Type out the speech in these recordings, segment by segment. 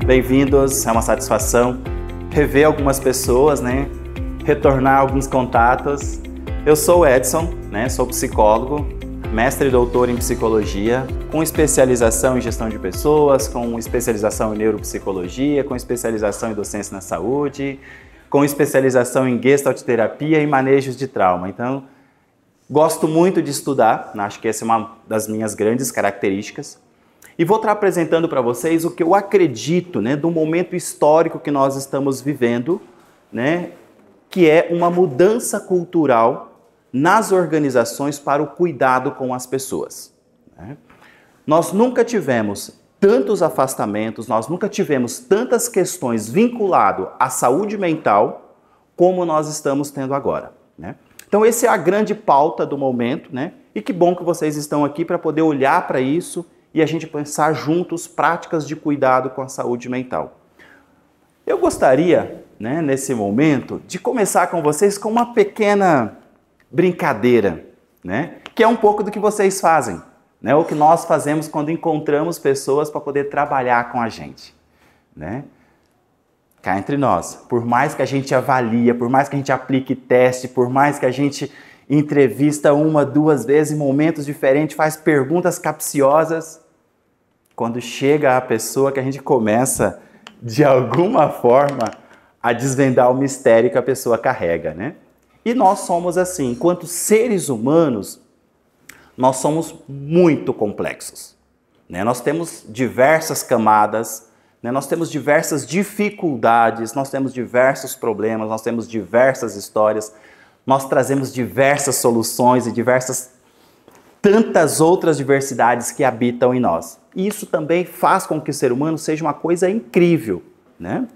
bem-vindos, é uma satisfação rever algumas pessoas, né? Retornar alguns contatos. Eu sou o Edson, né? Sou psicólogo, mestre e doutor em psicologia, com especialização em gestão de pessoas, com especialização em neuropsicologia, com especialização em docência na saúde, com especialização em gestalt terapia e manejos de trauma. Então, gosto muito de estudar, acho que essa é uma das minhas grandes características. E vou estar apresentando para vocês o que eu acredito, né, do momento histórico que nós estamos vivendo, né, que é uma mudança cultural nas organizações para o cuidado com as pessoas. Né? Nós nunca tivemos tantos afastamentos, nós nunca tivemos tantas questões vinculadas à saúde mental como nós estamos tendo agora. Né? Então, essa é a grande pauta do momento, né? E que bom que vocês estão aqui para poder olhar para isso e a gente pensar juntos práticas de cuidado com a saúde mental. Eu gostaria, né, nesse momento, de começar com vocês com uma pequena brincadeira, né, que é um pouco do que vocês fazem, né, o que nós fazemos quando encontramos pessoas para poder trabalhar com a gente. Né? Cá entre nós, por mais que a gente avalie, por mais que a gente aplique teste, por mais que a gente entrevista uma, duas vezes em momentos diferentes, faz perguntas capciosas. Quando chega a pessoa que a gente começa, de alguma forma, a desvendar o mistério que a pessoa carrega, né? E nós somos assim, enquanto seres humanos, nós somos muito complexos. Né? Nós temos diversas camadas, né? Nós temos diversas dificuldades, nós temos diversos problemas, nós temos diversas histórias, nós trazemos diversas soluções e tantas outras diversidades que habitam em nós. E isso também faz com que o ser humano seja uma coisa incrível. Né?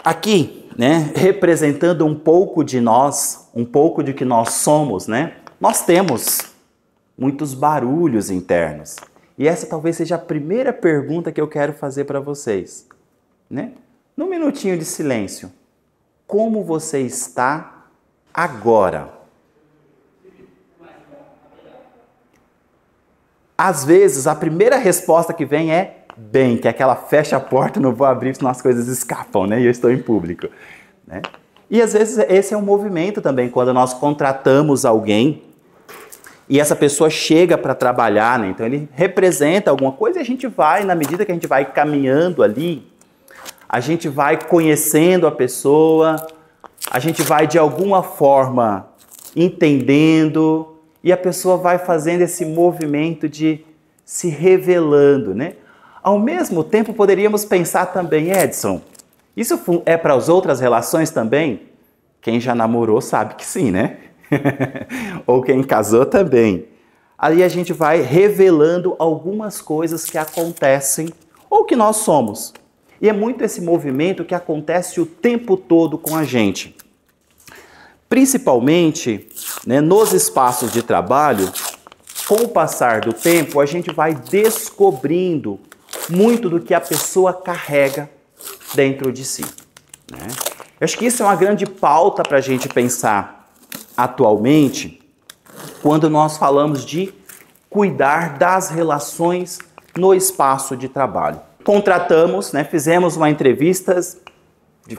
Aqui, né, representando um pouco de nós, um pouco de que nós somos, né, nós temos muitos barulhos internos. E essa talvez seja a primeira pergunta que eu quero fazer para vocês. Né? Num minutinho de silêncio. Como você está agora? Às vezes, a primeira resposta que vem é bem, que é aquela fecha a porta, não vou abrir, senão as coisas escapam, né? E eu estou em público. Né? E às vezes esse é um movimento também, quando nós contratamos alguém e essa pessoa chega para trabalhar, né? Então ele representa alguma coisa e a gente vai, na medida que a gente vai caminhando ali, a gente vai conhecendo a pessoa, a gente vai de alguma forma entendendo e a pessoa vai fazendo esse movimento de se revelando, né? Ao mesmo tempo, poderíamos pensar também, Edson, isso é para as outras relações também? Quem já namorou sabe que sim, né? Ou quem casou também. Aí a gente vai revelando algumas coisas que acontecem ou que nós somos. E é muito esse movimento que acontece o tempo todo com a gente. Principalmente, né, nos espaços de trabalho, com o passar do tempo, a gente vai descobrindo muito do que a pessoa carrega dentro de si. Né? Eu acho que isso é uma grande pauta para a gente pensar atualmente, quando nós falamos de cuidar das relações no espaço de trabalho. Contratamos, né, fizemos uma entrevista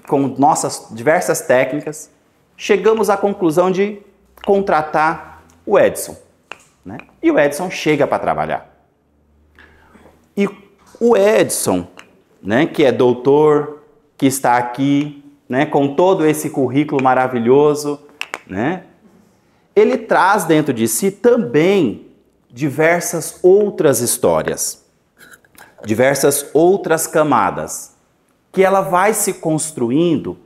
com nossas diversas técnicas, chegamos à conclusão de contratar o Edson. Né? E o Edson chega para trabalhar. E o Edson, né, que é doutor, que está aqui, né, com todo esse currículo maravilhoso, né, ele traz dentro de si também diversas outras histórias, diversas outras camadas, que ela vai se construindo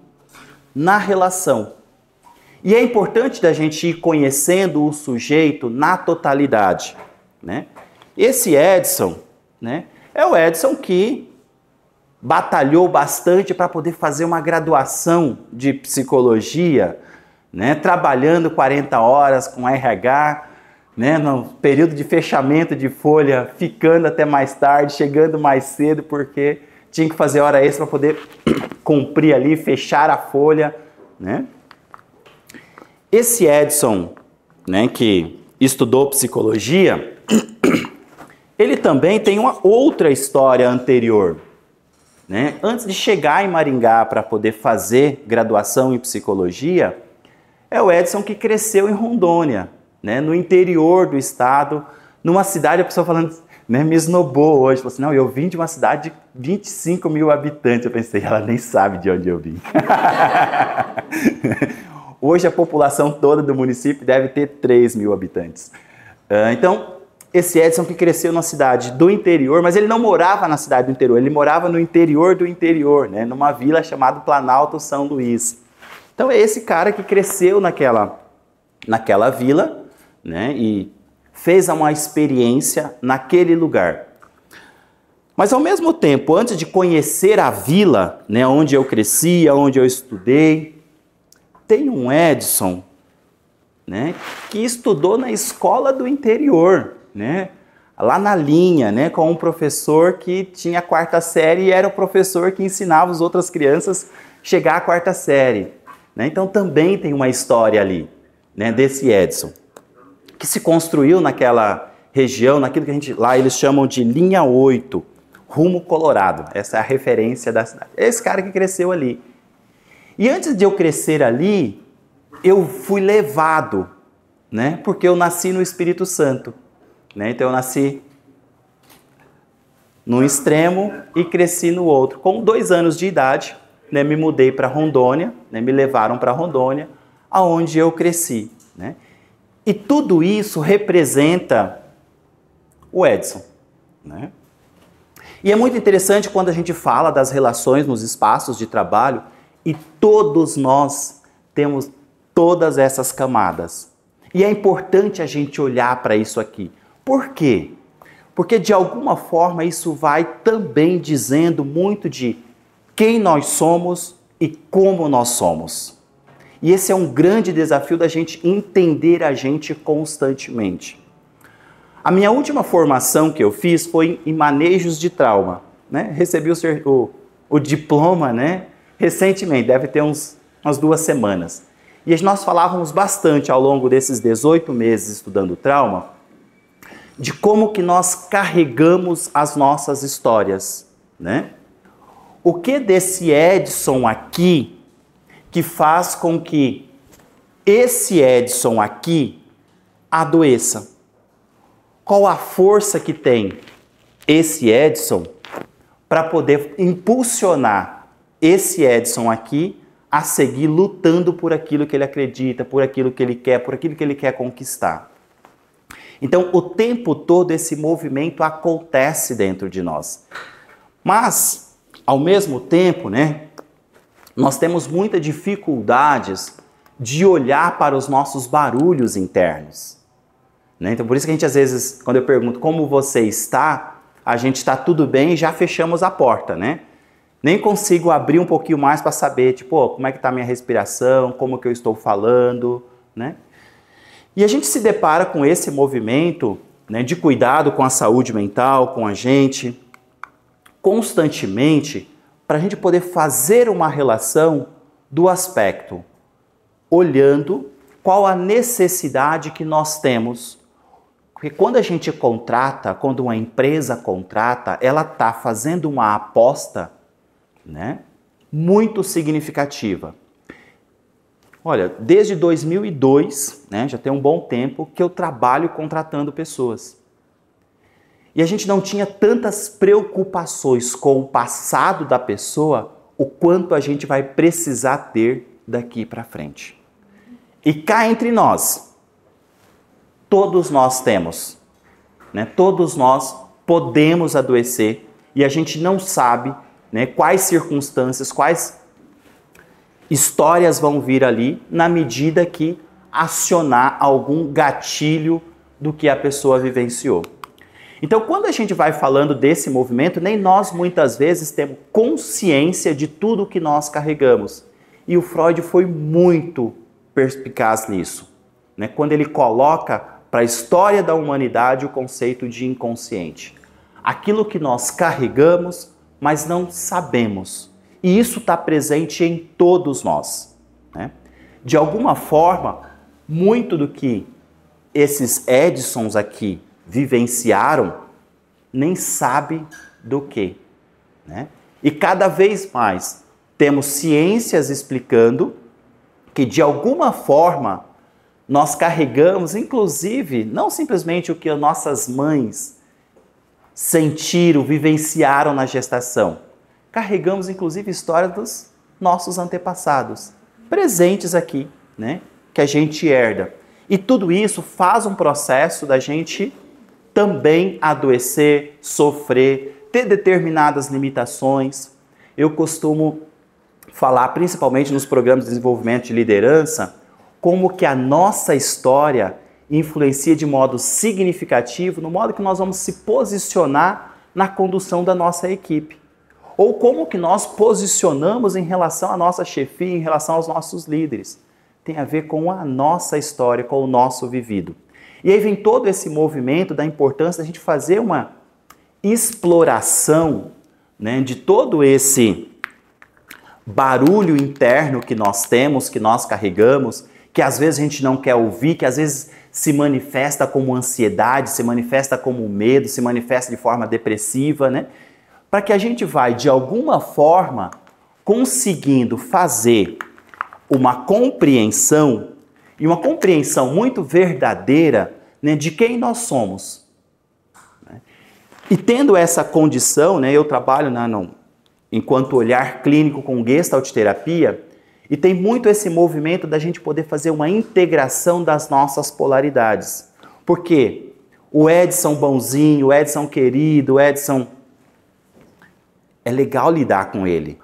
na relação. E é importante da gente ir conhecendo o sujeito na totalidade. Né? Esse Edson, né, é o Edson que batalhou bastante para poder fazer uma graduação de psicologia, né, trabalhando 40 horas com RH, né, no período de fechamento de folha, ficando até mais tarde, chegando mais cedo, porque tinha que fazer hora extra para poder cumprir ali, fechar a folha. Né? Esse Edson, né, que estudou psicologia, ele também tem uma outra história anterior, né? Antes de chegar em Maringá para poder fazer graduação em psicologia, é o Edson que cresceu em Rondônia, né? No interior do estado, numa cidade, a pessoa falando, né, me esnobou hoje, falou assim, não, eu vim de uma cidade de 25 mil habitantes. Eu pensei, ela nem sabe de onde eu vim. Hoje a população toda do município deve ter 3 mil habitantes. Então, esse Edson que cresceu na cidade do interior, mas ele não morava na cidade do interior, ele morava no interior do interior, né, numa vila chamada Planalto São Luís. Então é esse cara que cresceu naquela vila, né, e fez uma experiência naquele lugar. Mas ao mesmo tempo, antes de conhecer a vila, né, onde eu cresci, onde eu estudei, tem um Edson, né, que estudou na escola do interior, né, lá na linha, né, com um professor que tinha a 4ª série e era o professor que ensinava as outras crianças a chegar à 4ª série. Né? Então também tem uma história ali, né, desse Edson, que se construiu naquela região, naquilo que lá eles chamam de linha 8, rumo Colorado. Essa é a referência da cidade. É esse cara que cresceu ali. E antes de eu crescer ali, eu fui levado, né, porque eu nasci no Espírito Santo. Né? Então eu nasci num extremo e cresci no outro. Com 2 anos de idade, né, me mudei para Rondônia, né, me levaram para Rondônia, aonde eu cresci. Né? E tudo isso representa o Edson. Né? E é muito interessante quando a gente fala das relações nos espaços de trabalho e todos nós temos todas essas camadas. E é importante a gente olhar para isso aqui. Por quê? Porque de alguma forma isso vai também dizendo muito de quem nós somos e como nós somos. E esse é um grande desafio da gente entender a gente constantemente. A minha última formação que eu fiz foi em manejos de trauma. Né? Recebi o diploma, né, recentemente, deve ter umas 2 semanas. E nós falávamos bastante ao longo desses 18 meses estudando trauma, de como que nós carregamos as nossas histórias, né? O que desse Edson aqui que faz com que esse Edson aqui adoeça? Qual a força que tem esse Edson para poder impulsionar esse Edson aqui a seguir lutando por aquilo que ele acredita, por aquilo que ele quer, por aquilo que ele quer conquistar? Então, o tempo todo esse movimento acontece dentro de nós. Mas, ao mesmo tempo, né, nós temos muitas dificuldades de olhar para os nossos barulhos internos. Né? Então, por isso que a gente, às vezes, quando eu pergunto como você está, a gente está tudo bem e já fechamos a porta, né? Nem consigo abrir um pouquinho mais para saber, tipo, como é que está a minha respiração, como que eu estou falando, né? E a gente se depara com esse movimento, né, de cuidado com a saúde mental, com a gente, constantemente, para a gente poder fazer uma relação do aspecto, olhando qual a necessidade que nós temos. Porque quando a gente contrata, quando uma empresa contrata, ela está fazendo uma aposta, né, muito significativa. Olha, desde 2002, né, já tem um bom tempo, que eu trabalho contratando pessoas. E a gente não tinha tantas preocupações com o passado da pessoa, o quanto a gente vai precisar ter daqui para frente. E cá entre nós, todos nós temos, né, todos nós podemos adoecer e a gente não sabe, né, quais circunstâncias, quais histórias vão vir ali na medida que acionar algum gatilho do que a pessoa vivenciou. Então, quando a gente vai falando desse movimento, nem nós muitas vezes temos consciência de tudo que nós carregamos. E o Freud foi muito perspicaz nisso, né? Quando ele coloca para a história da humanidade o conceito de inconsciente. Aquilo que nós carregamos, mas não sabemos. E isso está presente em todos nós. Né? De alguma forma, muito do que esses Edsons aqui vivenciaram, nem sabe do que, né? E cada vez mais temos ciências explicando que de alguma forma nós carregamos, inclusive, não simplesmente o que as nossas mães sentiram, vivenciaram na gestação. Carregamos, inclusive, histórias dos nossos antepassados, presentes aqui, né? Que a gente herda. E tudo isso faz um processo da gente também adoecer, sofrer, ter determinadas limitações. Eu costumo falar, principalmente nos programas de desenvolvimento de liderança, como que a nossa história influencia de modo significativo no modo que nós vamos se posicionar na condução da nossa equipe. Ou como que nós posicionamos em relação à nossa chefia, em relação aos nossos líderes. Tem a ver com a nossa história, com o nosso vivido. E aí vem todo esse movimento da importância da gente fazer uma exploração, né, de todo esse barulho interno que nós temos, que nós carregamos, que às vezes a gente não quer ouvir, que às vezes se manifesta como ansiedade, se manifesta como medo, se manifesta de forma depressiva, né? Para que a gente vai, de alguma forma, conseguindo fazer uma compreensão, e uma compreensão muito verdadeira, né, de quem nós somos. E tendo essa condição, né, eu trabalho enquanto olhar clínico com Gestalt terapia, e tem muito esse movimento da gente poder fazer uma integração das nossas polaridades. Porque o Edson bonzinho, o Edson querido, o Edson... é legal lidar com ele.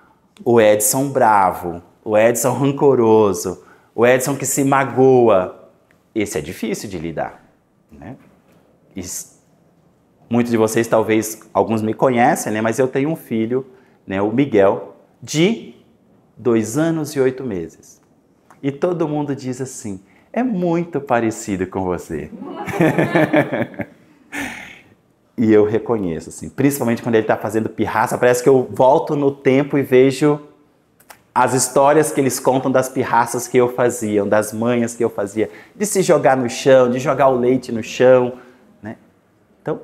O Edson bravo, o Edson rancoroso, o Edson que se magoa. Esse é difícil de lidar, né? Muitos de vocês, talvez, alguns me conhecem, né? Mas eu tenho um filho, né? O Miguel, de 2 anos e 8 meses. E todo mundo diz assim, é muito parecido com você. E eu reconheço, assim, principalmente quando ele está fazendo pirraça, parece que eu volto no tempo e vejo as histórias que eles contam das pirraças que eu fazia, das manhas que eu fazia, de se jogar no chão, de jogar o leite no chão, né? Então,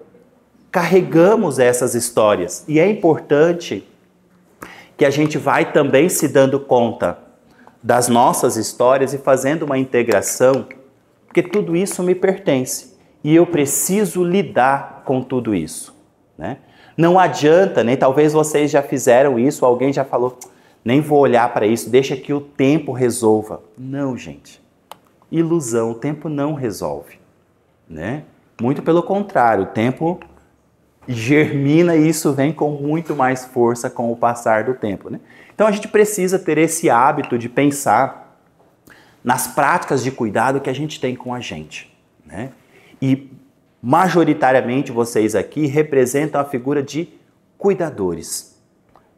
carregamos essas histórias. E é importante que a gente vai também se dando conta das nossas histórias e fazendo uma integração, porque tudo isso me pertence. E eu preciso lidar com tudo isso, né? Não adianta, né? Talvez vocês já fizeram isso, alguém já falou, nem vou olhar para isso, deixa que o tempo resolva. Não, gente. Ilusão, o tempo não resolve, né? Muito pelo contrário, o tempo germina e isso vem com muito mais força com o passar do tempo, né? Então a gente precisa ter esse hábito de pensar nas práticas de cuidado que a gente tem com a gente, né? E majoritariamente vocês aqui representam a figura de cuidadores,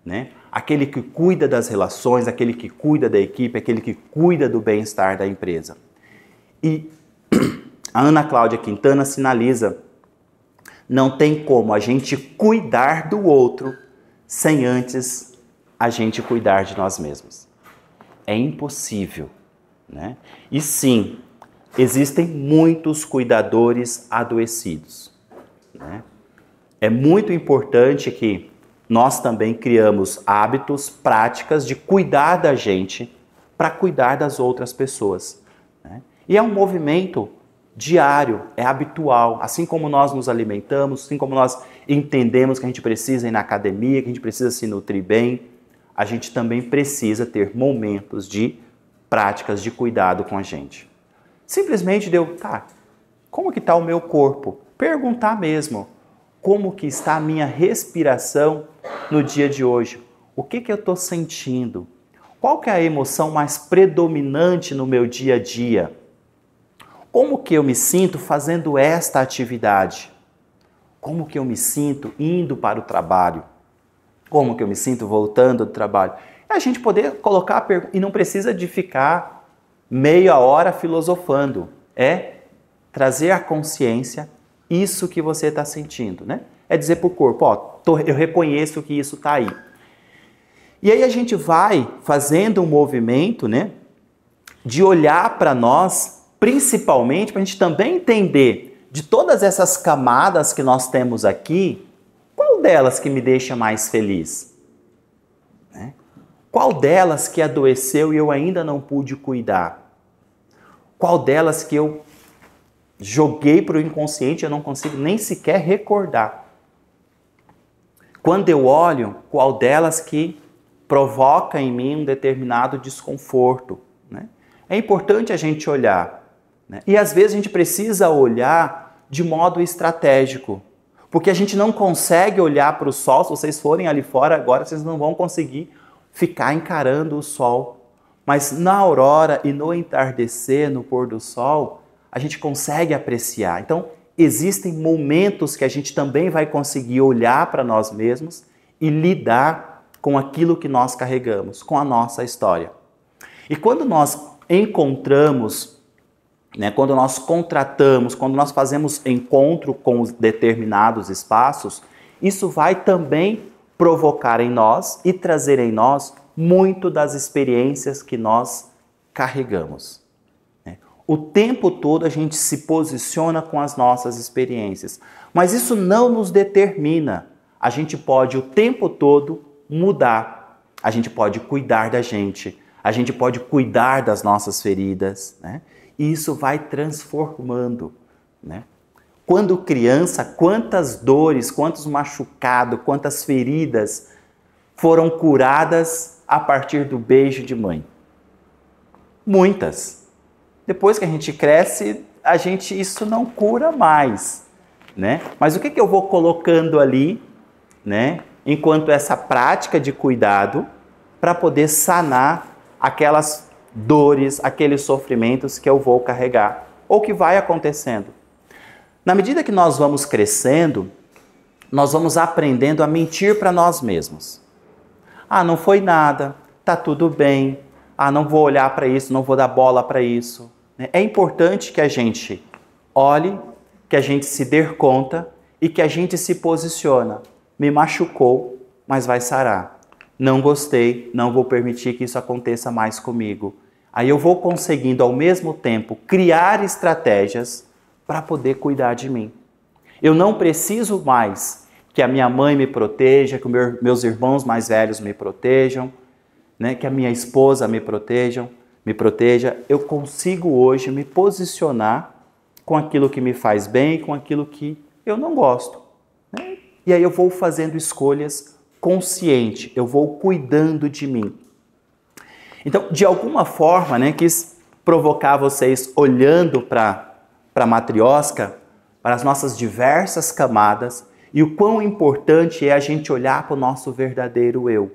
né? Aquele que cuida das relações, aquele que cuida da equipe, aquele que cuida do bem-estar da empresa. E a Ana Cláudia Quintana sinaliza, não tem como a gente cuidar do outro sem antes a gente cuidar de nós mesmos. É impossível, né? E sim, existem muitos cuidadores adoecidos, né? É muito importante que nós também criamos hábitos, práticas de cuidar da gente para cuidar das outras pessoas, né? E é um movimento diário, é habitual. Assim como nós nos alimentamos, assim como nós entendemos que a gente precisa ir na academia, que a gente precisa se nutrir bem, a gente também precisa ter momentos de práticas de cuidado com a gente. Simplesmente como que está o meu corpo? Perguntar mesmo, como que está a minha respiração no dia de hoje? O que eu estou sentindo? Qual que é a emoção mais predominante no meu dia a dia? Como que eu me sinto fazendo esta atividade? Como que eu me sinto indo para o trabalho? Como que eu me sinto voltando do trabalho? É a gente poder colocar a pergunta, e não precisa de ficar meia hora filosofando. É trazer à consciência isso que você está sentindo, né? É dizer para o corpo, eu reconheço que isso está aí. E aí a gente vai fazendo um movimento, né, de olhar para nós, principalmente para a gente também entender de todas essas camadas que nós temos aqui, qual delas que me deixa mais feliz? Né? Qual delas que adoeceu e eu ainda não pude cuidar? Qual delas que eu joguei para o inconsciente e eu não consigo nem sequer recordar? Quando eu olho, qual delas que provoca em mim um determinado desconforto? Né? É importante a gente olhar. Né? E às vezes a gente precisa olhar de modo estratégico. Porque a gente não consegue olhar para o sol. Se vocês forem ali fora agora, vocês não vão conseguir ficar encarando o sol. Mas na aurora e no entardecer, no pôr do sol, a gente consegue apreciar. Então, existem momentos que a gente também vai conseguir olhar para nós mesmos e lidar com aquilo que nós carregamos, com a nossa história. E quando nós encontramos, né, quando nós contratamos, quando nós fazemos encontro com os determinados espaços, isso vai também provocar em nós e trazer em nós muito das experiências que nós carregamos. O tempo todo a gente se posiciona com as nossas experiências, mas isso não nos determina. A gente pode o tempo todo mudar, a gente pode cuidar da gente, a gente pode cuidar das nossas feridas, né? E isso vai transformando, né? Quando criança, quantas dores, quantos machucados, quantas feridas foram curadas a partir do beijo de mãe? Muitas. Depois que a gente cresce, isso não cura mais, né? Mas o que eu vou colocando ali, né, enquanto essa prática de cuidado para poder sanar aquelas dores, aqueles sofrimentos que eu vou carregar ou que vai acontecendo? Na medida que nós vamos crescendo, nós vamos aprendendo a mentir para nós mesmos. Ah, não foi nada, tá tudo bem. Ah, não vou olhar para isso, não vou dar bola para isso. É importante que a gente olhe, que a gente se dê conta e que a gente se posiciona. Me machucou, mas vai sarar. Não gostei, não vou permitir que isso aconteça mais comigo. Aí eu vou conseguindo ao mesmo tempo criar estratégias para poder cuidar de mim. Eu não preciso mais que a minha mãe me proteja, que meus irmãos mais velhos me protejam, né, que a minha esposa me proteja, eu consigo hoje me posicionar com aquilo que me faz bem e com aquilo que eu não gosto. Né? E aí eu vou fazendo escolhas conscientes, eu vou cuidando de mim. Então, de alguma forma, né, quis provocar vocês olhando para a matriosca, para as nossas diversas camadas e o quão importante é a gente olhar para o nosso verdadeiro eu.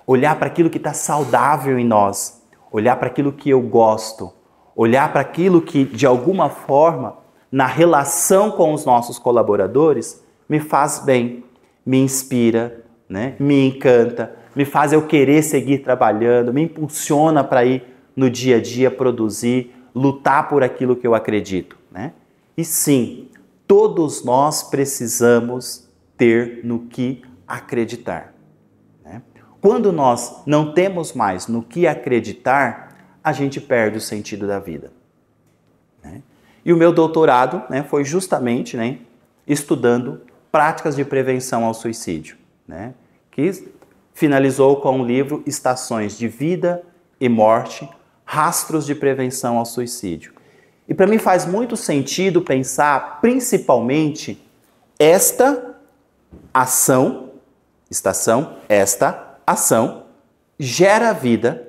Olhar para aquilo que está saudável em nós. Olhar para aquilo que eu gosto, olhar para aquilo que, de alguma forma, na relação com os nossos colaboradores, me faz bem, me inspira, né? Me encanta, me faz eu querer seguir trabalhando, me impulsiona para ir no dia a dia produzir, lutar por aquilo que eu acredito. Né? E sim, todos nós precisamos ter no que acreditar. Quando nós não temos mais no que acreditar, a gente perde o sentido da vida. Né? E o meu doutorado, né, foi justamente, né, estudando práticas de prevenção ao suicídio, né, que finalizou com o livro Estações de Vida e Morte, Rastros de Prevenção ao Suicídio. E para mim faz muito sentido pensar principalmente esta ação gera vida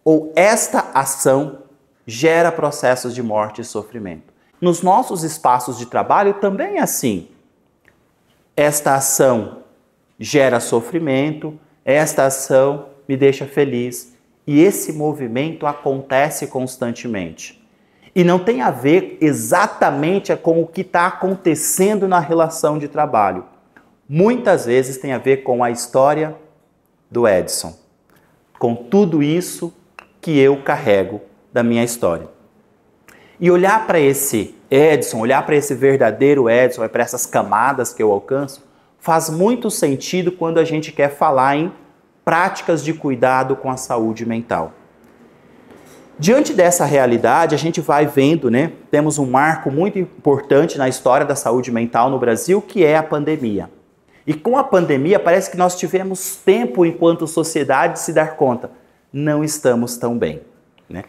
ou esta ação gera processos de morte e sofrimento. Nos nossos espaços de trabalho também é assim. Esta ação gera sofrimento, esta ação me deixa feliz e esse movimento acontece constantemente. E não tem a ver exatamente com o que está acontecendo na relação de trabalho. Muitas vezes tem a ver com a história do Edson, com tudo isso que eu carrego da minha história. E olhar para esse Edson, olhar para esse verdadeiro Edson, para essas camadas que eu alcanço, faz muito sentido quando a gente quer falar em práticas de cuidado com a saúde mental. Diante dessa realidade, a gente vai vendo, né? Temos um marco muito importante na história da saúde mental no Brasil, que é a pandemia. E com a pandemia parece que nós tivemos tempo enquanto sociedade de se dar conta. Não estamos tão bem, né?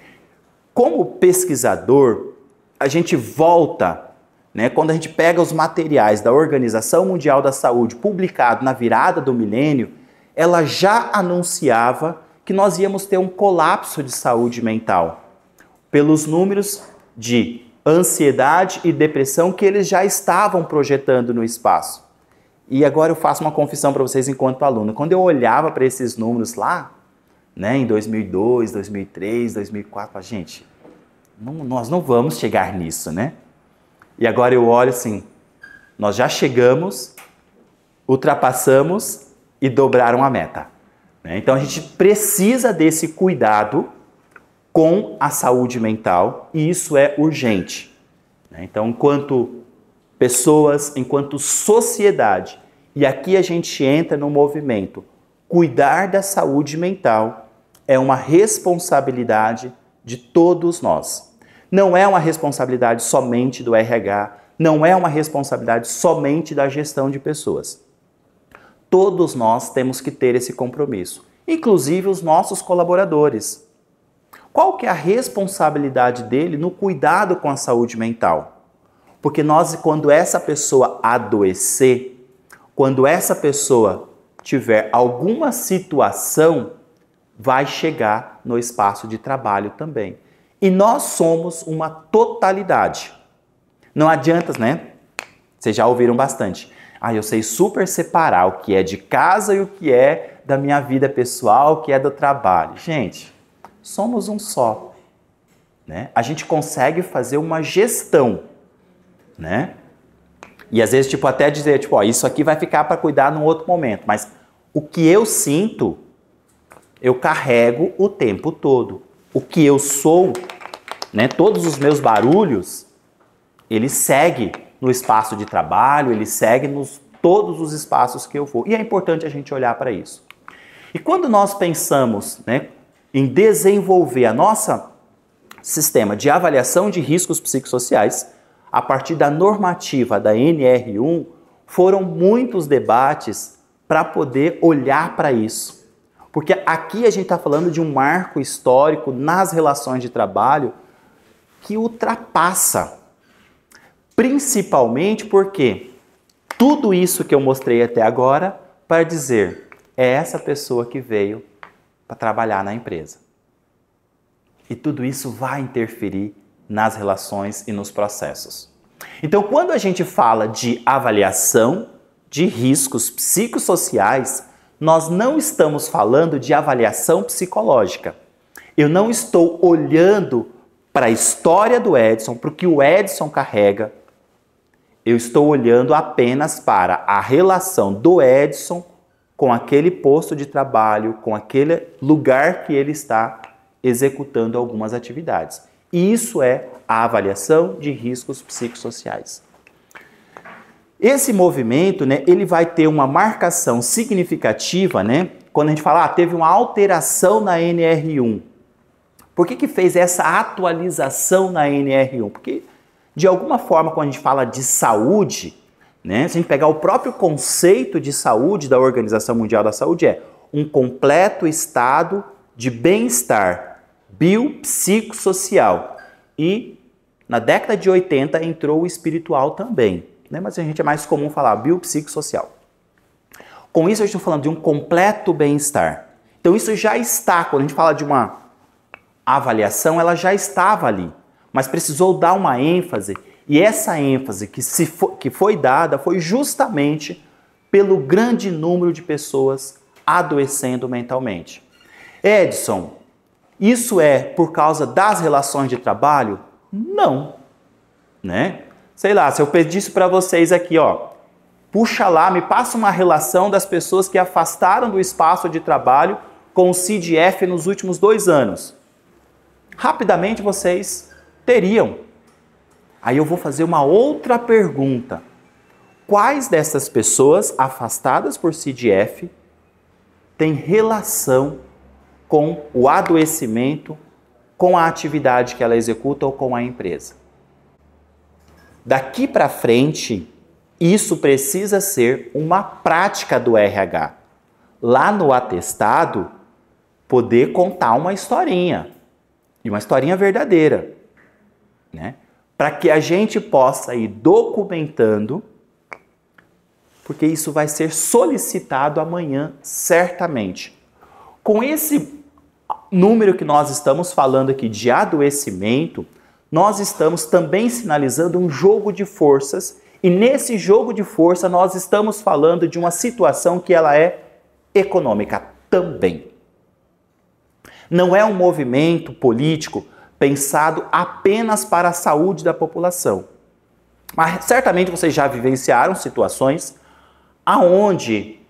Como pesquisador, a gente volta, né, quando a gente pega os materiais da Organização Mundial da Saúde publicado na virada do milênio, ela já anunciava que nós íamos ter um colapso de saúde mental pelos números de ansiedade e depressão que eles já estavam projetando no espaço. E agora eu faço uma confissão para vocês enquanto aluno. Quando eu olhava para esses números lá, né, em 2002, 2003, 2004, gente, nós não vamos chegar nisso, né? E agora eu olho assim, nós já chegamos, ultrapassamos e dobraram a meta, né? Então a gente precisa desse cuidado com a saúde mental e isso é urgente, né? Então, enquanto pessoas, enquanto sociedade, e aqui a gente entra no movimento, cuidar da saúde mental é uma responsabilidade de todos nós. Não é uma responsabilidade somente do RH, não é uma responsabilidade somente da gestão de pessoas. Todos nós temos que ter esse compromisso, inclusive os nossos colaboradores. Qual que é a responsabilidade dele no cuidado com a saúde mental? Porque quando essa pessoa adoecer, quando essa pessoa tiver alguma situação, vai chegar no espaço de trabalho também. E nós somos uma totalidade. Não adianta, né? Vocês já ouviram bastante. Eu sei super separar o que é de casa e o que é da minha vida pessoal, o que é do trabalho. Gente, somos um só, né? A gente consegue fazer uma gestão, né? E às vezes, até dizer, isso aqui vai ficar para cuidar num outro momento. Mas o que eu sinto, eu carrego o tempo todo. O que eu sou, né, todos os meus barulhos, ele segue no espaço de trabalho, ele segue nos todos os espaços que eu vou. E é importante a gente olhar para isso. E quando nós pensamos, né, em desenvolver a nossa sistema de avaliação de riscos psicossociais, a partir da normativa da NR1, foram muitos debates para poder olhar para isso. Porque aqui a gente está falando de um marco histórico nas relações de trabalho que ultrapassa. Principalmente porque tudo isso que eu mostrei até agora para dizer é essa pessoa que veio para trabalhar na empresa. E tudo isso vai interferir nas relações e nos processos. Então, quando a gente fala de avaliação de riscos psicossociais, nós não estamos falando de avaliação psicológica. Eu não estou olhando para a história do Edson, para o que o Edson carrega. Eu estou olhando apenas para a relação do Edson com aquele posto de trabalho, com aquele lugar que ele está executando algumas atividades. E isso é a avaliação de riscos psicossociais. Esse movimento, né, ele vai ter uma marcação significativa, né, quando a gente fala, teve uma alteração na NR1. Por que fez essa atualização na NR1? Porque, de alguma forma, quando a gente fala de saúde, né, se a gente pegar o próprio conceito de saúde da Organização Mundial da Saúde, é um completo estado de bem-estar biopsicossocial. E, na década de 80, entrou o espiritual também. Mas a gente é mais comum falar biopsicossocial. Com isso, a gente está falando de um completo bem-estar. Então, isso já está, quando a gente fala de uma avaliação, ela já estava ali, mas precisou dar uma ênfase, e essa ênfase que foi dada foi justamente pelo grande número de pessoas adoecendo mentalmente. Edson, isso é por causa das relações de trabalho? Não, né? Sei lá, se eu pedisse para vocês aqui, puxa lá, me passa uma relação das pessoas que afastaram do espaço de trabalho com o CDF nos últimos 2 anos. Rapidamente vocês teriam. Aí eu vou fazer uma outra pergunta. Quais dessas pessoas afastadas por CDF têm relação com o adoecimento, com a atividade que ela executa ou com a empresa? Daqui para frente, Isso precisa ser uma prática do RH. Lá no atestado, poder contar uma historinha, e uma historinha verdadeira, né? Para que a gente possa ir documentando, porque isso vai ser solicitado amanhã, certamente. Com esse número que nós estamos falando aqui de adoecimento, nós estamos também sinalizando um jogo de forças, e nesse jogo de força nós estamos falando de uma situação que ela é econômica também. Não é um movimento político pensado apenas para a saúde da população. Mas certamente vocês já vivenciaram situações aonde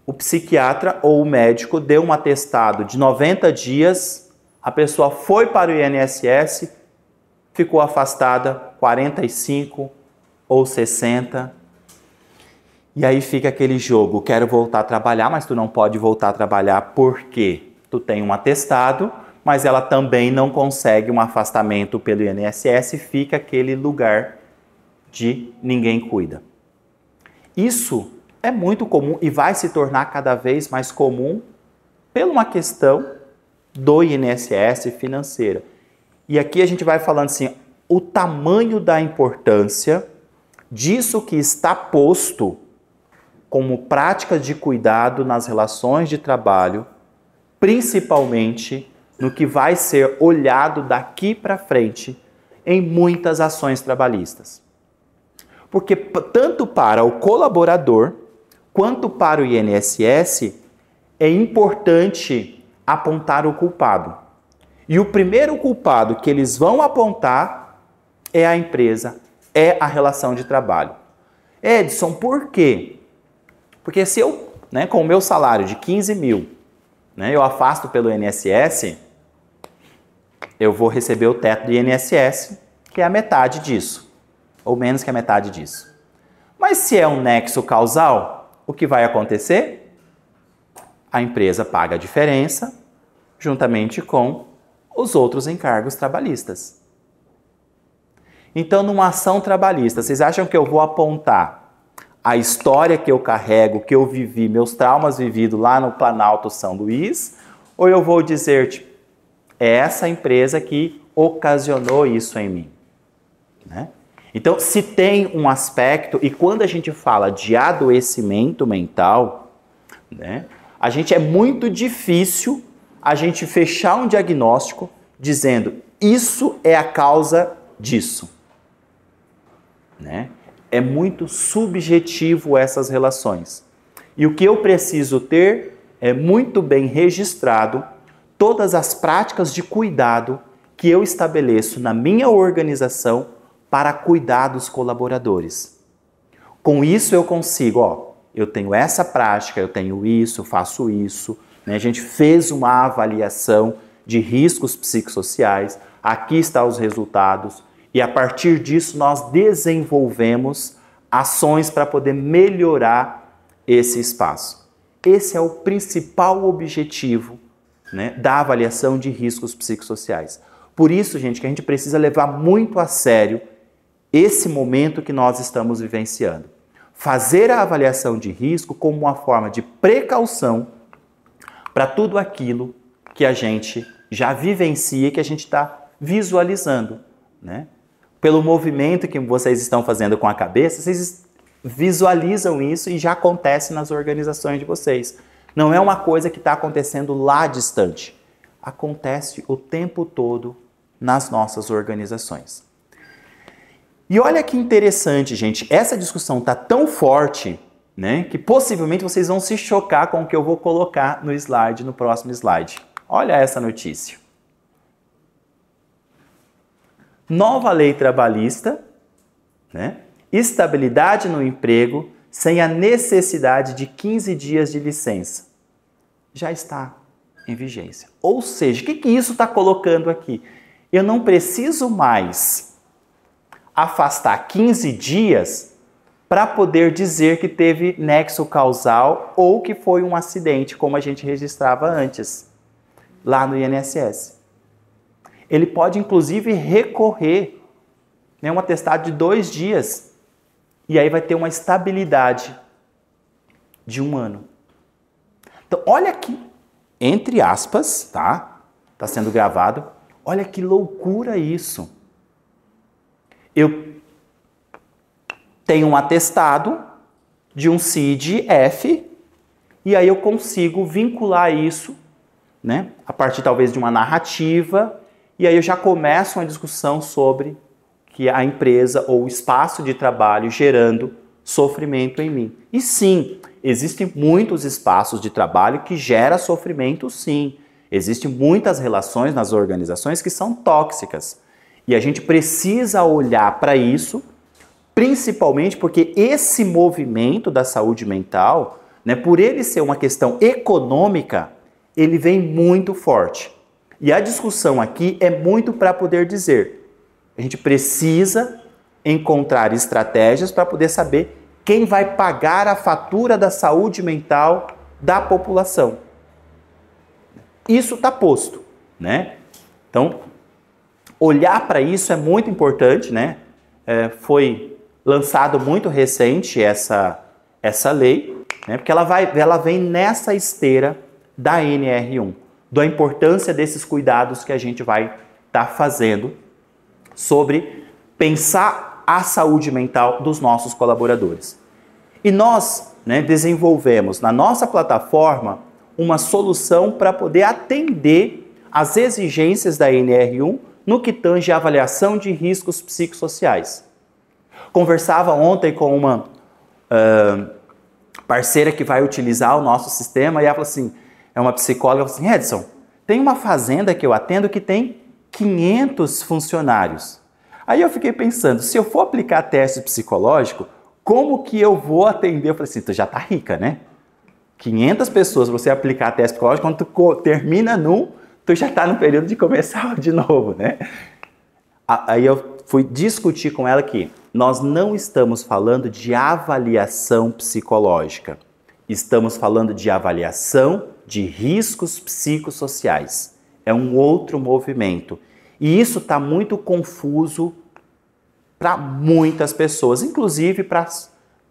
o psiquiatra ou o médico deu um atestado de 90 dias, a pessoa foi para o INSS, ficou afastada 45 ou 60. E aí fica aquele jogo, quero voltar a trabalhar, mas tu não pode voltar a trabalhar porque tu tem um atestado, mas ela também não consegue um afastamento pelo INSS, fica aquele lugar de ninguém cuida. Isso é muito comum e vai se tornar cada vez mais comum por uma questão do INSS financeira. E aqui a gente vai falando assim, o tamanho da importância disso que está posto como práticas de cuidado nas relações de trabalho, principalmente no que vai ser olhado daqui para frente em muitas ações trabalhistas. Porque tanto para o colaborador quanto para o INSS é importante apontar o culpado. E o primeiro culpado que eles vão apontar é a empresa, é a relação de trabalho. Edson, por quê? Porque se eu, com o meu salário de 15 mil, eu afasto pelo INSS, eu vou receber o teto do INSS, que é a metade disso, ou menos que a metade disso. Mas se é um nexo causal, o que vai acontecer? A empresa paga a diferença, juntamente com os outros encargos trabalhistas. Então, numa ação trabalhista, vocês acham que eu vou apontar a história que eu carrego, que eu vivi, meus traumas vividos lá no Planalto São Luís, ou eu vou dizer, tipo, é essa empresa que ocasionou isso em mim? Né? Então, se tem um aspecto, e quando a gente fala de adoecimento mental, a gente é muito difícil a gente fechar um diagnóstico dizendo, isso é a causa disso. É muito subjetivo essas relações. E o que eu preciso ter é muito bem registrado todas as práticas de cuidado que eu estabeleço na minha organização para cuidar dos colaboradores. Com isso eu consigo, eu tenho essa prática, eu tenho isso, eu faço isso. A gente fez uma avaliação de riscos psicossociais, aqui estão os resultados. E a partir disso nós desenvolvemos ações para poder melhorar esse espaço. Esse é o principal objetivo da avaliação de riscos psicossociais. Por isso, gente, que a gente precisa levar muito a sério esse momento que nós estamos vivenciando. Fazer a avaliação de risco como uma forma de precaução para tudo aquilo que a gente já vivencia e que a gente está visualizando, Pelo movimento que vocês estão fazendo com a cabeça, vocês visualizam isso e já acontece nas organizações de vocês. Não é uma coisa que está acontecendo lá distante. Acontece o tempo todo nas nossas organizações. E olha que interessante, gente. Essa discussão está tão forte, que possivelmente vocês vão se chocar com o que eu vou colocar no slide, no próximo slide. Olha essa notícia. Nova lei trabalhista, estabilidade no emprego sem a necessidade de 15 dias de licença. Já está em vigência. Ou seja, o que isso está colocando aqui? Eu não preciso mais afastar 15 dias para poder dizer que teve nexo causal ou que foi um acidente, como a gente registrava antes, lá no INSS. Ele pode, inclusive, recorrer, um atestado de 2 dias. e aí vai ter uma estabilidade de 1 ano. Então, olha aqui, entre aspas, tá? Tá sendo gravado. Olha que loucura isso. Eu tenho um atestado de um CID F e aí eu consigo vincular isso, né? A partir talvez de uma narrativa, e aí eu já começo uma discussão sobre que a empresa ou o espaço de trabalho gerando sofrimento em mim. E sim, existem muitos espaços de trabalho que geram sofrimento, sim. Existem muitas relações nas organizações que são tóxicas. E a gente precisa olhar para isso, principalmente porque esse movimento da saúde mental, né, por ele ser uma questão econômica, ele vem muito forte. E a discussão aqui é muito para poder dizer, a gente precisa encontrar estratégias para poder saber quem vai pagar a fatura da saúde mental da população. Isso está posto, né? Então, olhar para isso é muito importante, né? Foi lançado muito recente essa lei, né? Porque ela vem nessa esteira da NR1, da importância desses cuidados que a gente vai estar fazendo sobre pensar a saúde mental dos nossos colaboradores. E nós, né, desenvolvemos na nossa plataforma uma solução para poder atender às exigências da NR1 no que tange a avaliação de riscos psicossociais. Conversava ontem com uma parceira que vai utilizar o nosso sistema e ela falou assim, é uma psicóloga, ela falou assim, Edson, tem uma fazenda que eu atendo que tem 500 funcionários. Aí eu fiquei pensando, se eu for aplicar teste psicológico, como que eu vou atender? Eu falei assim, tu já tá rica, né? 500 pessoas pra você aplicar teste psicológico, quando tu termina tu já tá no período de começar de novo, né? Aí eu fui discutir com ela que nós não estamos falando de avaliação psicológica. Estamos falando de avaliação de riscos psicossociais. É um outro movimento. E isso está muito confuso para muitas pessoas, inclusive para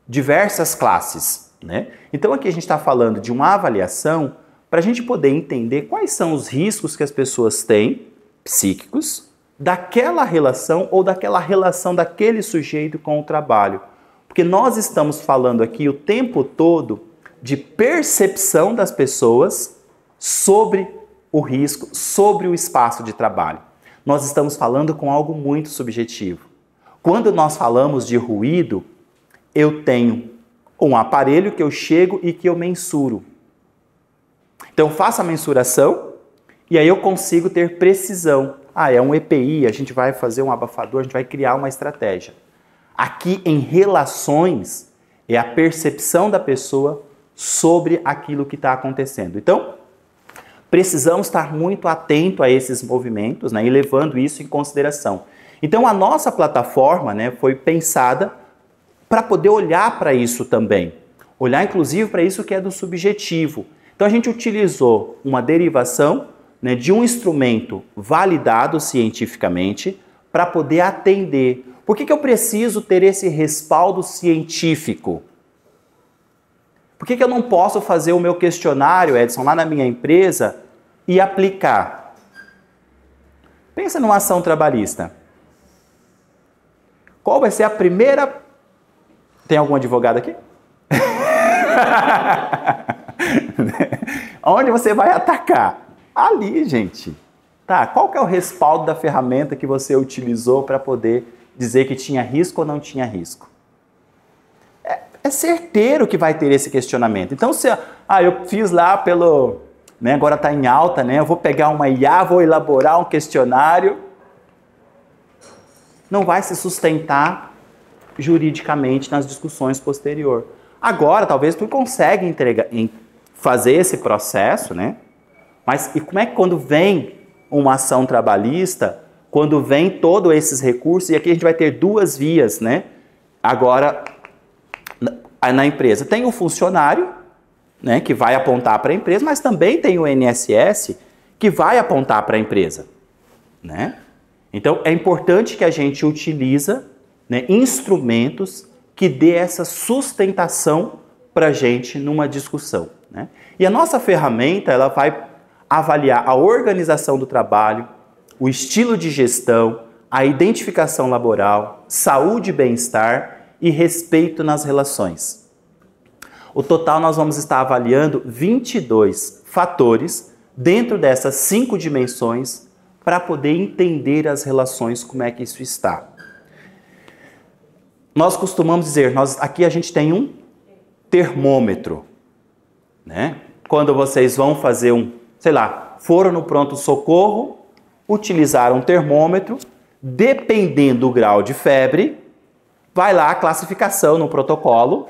diversas classes, né? Então aqui a gente está falando de uma avaliação para a gente poder entender quais são os riscos que as pessoas têm, psíquicos, daquela relação ou daquela relação daquele sujeito com o trabalho. Porque nós estamos falando aqui o tempo todo de percepção das pessoas sobre o risco, sobre o espaço de trabalho. Nós estamos falando com algo muito subjetivo. Quando nós falamos de ruído, eu tenho um aparelho que eu chego e que eu mensuro. Então eu faço a mensuração e aí eu consigo ter precisão. É um EPI, a gente vai fazer um abafador, a gente vai criar uma estratégia. Aqui em relações é a percepção da pessoa sobre aquilo que está acontecendo. Então, precisamos estar muito atento a esses movimentos, né, e levando isso em consideração. Então, a nossa plataforma, né, foi pensada para poder olhar para isso também. Olhar, inclusive, para isso que é do subjetivo. Então, a gente utilizou uma derivação, né, de um instrumento validado cientificamente para poder atender. Por que eu preciso ter esse respaldo científico? Por que eu não posso fazer o meu questionário, Edson, lá na minha empresa e aplicar? Pensa numa ação trabalhista. Qual vai ser a primeira... Tem algum advogado aqui? Onde você vai atacar? Ali, gente. Tá, qual que é o respaldo da ferramenta que você utilizou para poder dizer que tinha risco ou não tinha risco? É certeiro que vai ter esse questionamento. Então, se eu fiz lá pelo... Né, agora está em alta, né? Eu vou pegar uma IA, vou elaborar um questionário. Não vai se sustentar juridicamente nas discussões posteriores. Agora, talvez tu consiga fazer esse processo, né? Mas e como é que quando vem uma ação trabalhista, quando vem todos esses recursos, e aqui a gente vai ter duas vias, né? Agora, na empresa tem o funcionário, né, que vai apontar para a empresa, mas também tem o INSS que vai apontar para a empresa, né? Então, é importante que a gente utilize, né, instrumentos que que dê essa sustentação para a gente numa discussão, né? E a nossa ferramenta, ela vai avaliar a organização do trabalho, o estilo de gestão, a identificação laboral, saúde e bem-estar e respeito nas relações. O total nós vamos estar avaliando 22 fatores dentro dessas 5 dimensões para poder entender as relações, como é que isso está. Nós costumamos dizer, aqui a gente tem um termômetro, né? Quando vocês vão fazer foram no pronto-socorro, utilizaram um termômetro, dependendo do grau de febre, vai lá a classificação no protocolo,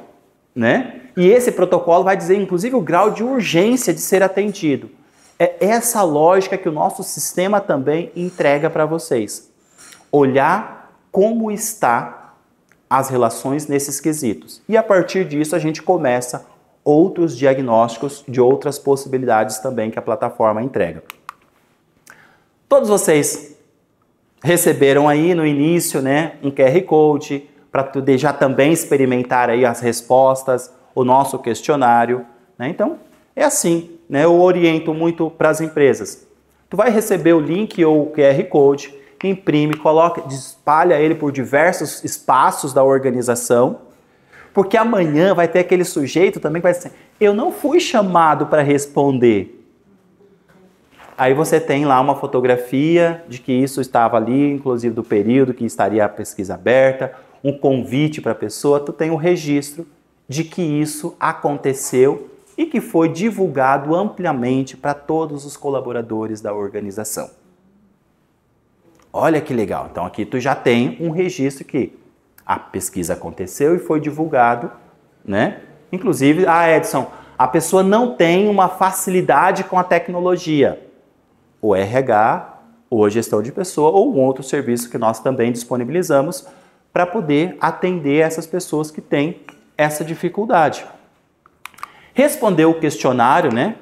né? E esse protocolo vai dizer, inclusive, o grau de urgência de ser atendido. É essa lógica que o nosso sistema também entrega para vocês. Olhar como está as relações nesses quesitos. E a partir disso a gente começa outros diagnósticos de outras possibilidades também que a plataforma entrega. Todos vocês receberam aí no início, né, um QR Code para poder já também experimentar aí as respostas, o nosso questionário, né? Então, é assim, né? Eu oriento muito para as empresas. Tu vai receber o link ou o QR Code, imprime, coloca, espalha ele por diversos espaços da organização, porque amanhã vai ter aquele sujeito também que vai dizer, eu não fui chamado para responder. Aí você tem lá uma fotografia de que isso estava ali, inclusive do período que estaria a pesquisa aberta, um convite para a pessoa, tu tem o registro de que isso aconteceu e que foi divulgado amplamente para todos os colaboradores da organização. Olha que legal. Então aqui tu já tem um registro que a pesquisa aconteceu e foi divulgado, né? Inclusive, Edson, a pessoa não tem uma facilidade com a tecnologia. O RH, ou a gestão de pessoa, ou um outro serviço que nós também disponibilizamos para poder atender essas pessoas que têm essa dificuldade. Responder o questionário, né?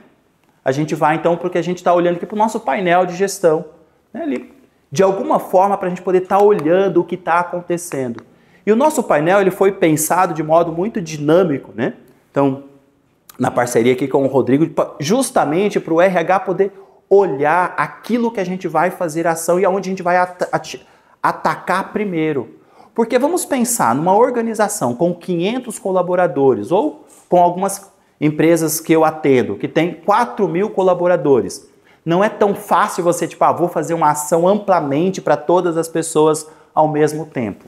A gente vai então, porque a gente está olhando aqui para o nosso painel de gestão, né? Ali, de alguma forma, para a gente poder estar olhando o que está acontecendo. E o nosso painel ele foi pensado de modo muito dinâmico, né? Então, na parceria aqui com o Rodrigo, justamente para o RH poder olhar aquilo que a gente vai fazer ação e aonde a gente vai atacar primeiro. Porque vamos pensar numa organização com 500 colaboradores ou com algumas empresas que eu atendo, que tem 4.000 colaboradores. Não é tão fácil você, vou fazer uma ação amplamente para todas as pessoas ao mesmo tempo.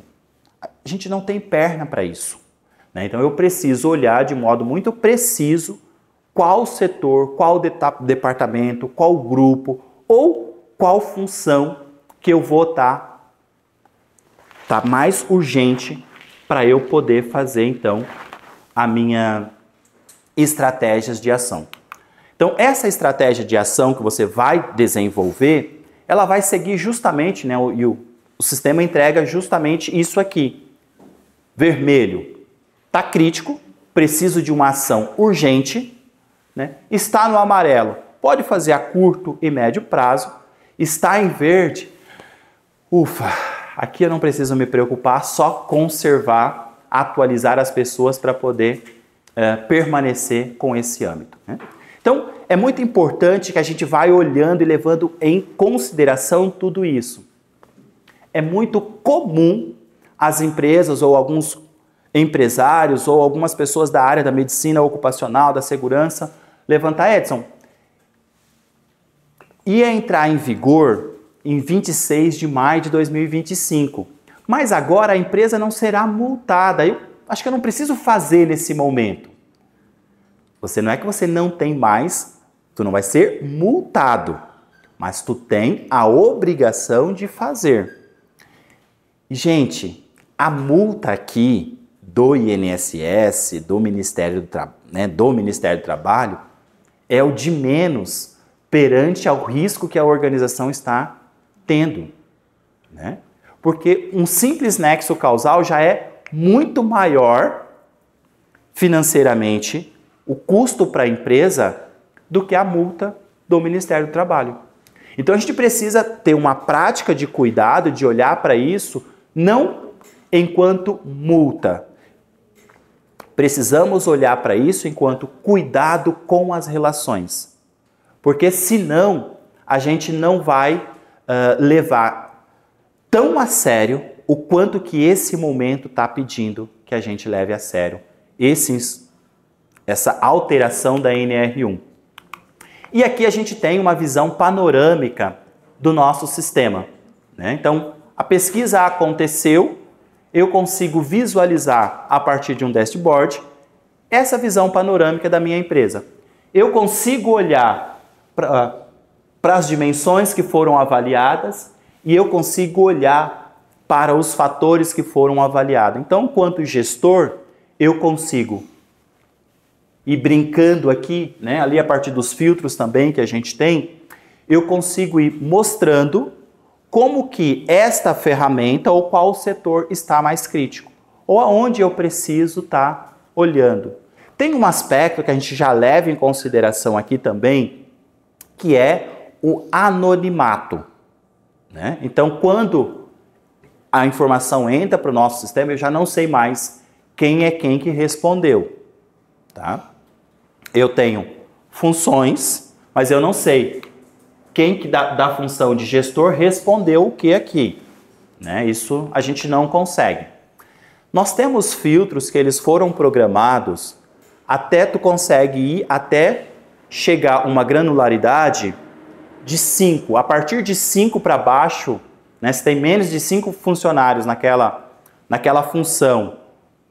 A gente não tem perna para isso, né? Então eu preciso olhar de modo muito preciso qual setor, qual departamento, qual grupo ou qual função que eu vou estar mais urgente para eu poder fazer, então, a minha estratégias de ação. Então, essa estratégia de ação que você vai desenvolver, ela vai seguir justamente, né, o sistema entrega justamente isso aqui. Vermelho, está crítico, preciso de uma ação urgente, né? Está no amarelo, pode fazer a curto e médio prazo. Está em verde, ufa, aqui eu não preciso me preocupar, só conservar, atualizar as pessoas para poder permanecer com esse âmbito, né? Então, é muito importante que a gente vai olhando e levando em consideração tudo isso. É muito comum as empresas ou alguns empresários ou algumas pessoas da área da medicina ocupacional, da segurança, levantar, Edson, ia entrar em vigor em 26 de maio de 2025, mas agora a empresa não será multada. Eu acho que eu não preciso fazer nesse momento. Não é que você não tem mais, tu não vai ser multado, mas tu tem a obrigação de fazer. Gente, a multa aqui do INSS, do Ministério do Trabalho, é o de menos perante ao risco que a organização está tendo, né? Porque um simples nexo causal já é muito maior financeiramente o custo para a empresa do que a multa do Ministério do Trabalho. Então a gente precisa ter uma prática de cuidado, de olhar para isso, não enquanto multa. precisamos olhar para isso enquanto cuidado com as relações. Porque senão a gente não vai levar tão a sério o quanto que esse momento está pedindo que a gente leve a sério essa alteração da NR1. E aqui a gente tem uma visão panorâmica do nosso sistema, né? Então, a pesquisa aconteceu, eu consigo visualizar a partir de um dashboard essa visão panorâmica da minha empresa. Eu consigo olhar para as dimensões que foram avaliadas e eu consigo olhar para os fatores que foram avaliados. Então, enquanto gestor, eu consigo ir brincando aqui, né, ali a partir dos filtros também que a gente tem, eu consigo ir mostrando como que esta ferramenta ou qual setor está mais crítico, ou aonde eu preciso estar olhando. Tem um aspecto que a gente já leva em consideração aqui também, que é o anonimato, né? Então, quando a informação entra para o nosso sistema, eu já não sei mais quem é quem que respondeu, tá? Eu tenho funções, mas eu não sei quem que da função de gestor respondeu o que aqui, né? Isso a gente não consegue. Nós temos filtros que eles foram programados até tu consegue ir até chegar uma granularidade de 5. A partir de 5 para baixo, né, se tem menos de 5 funcionários naquela função,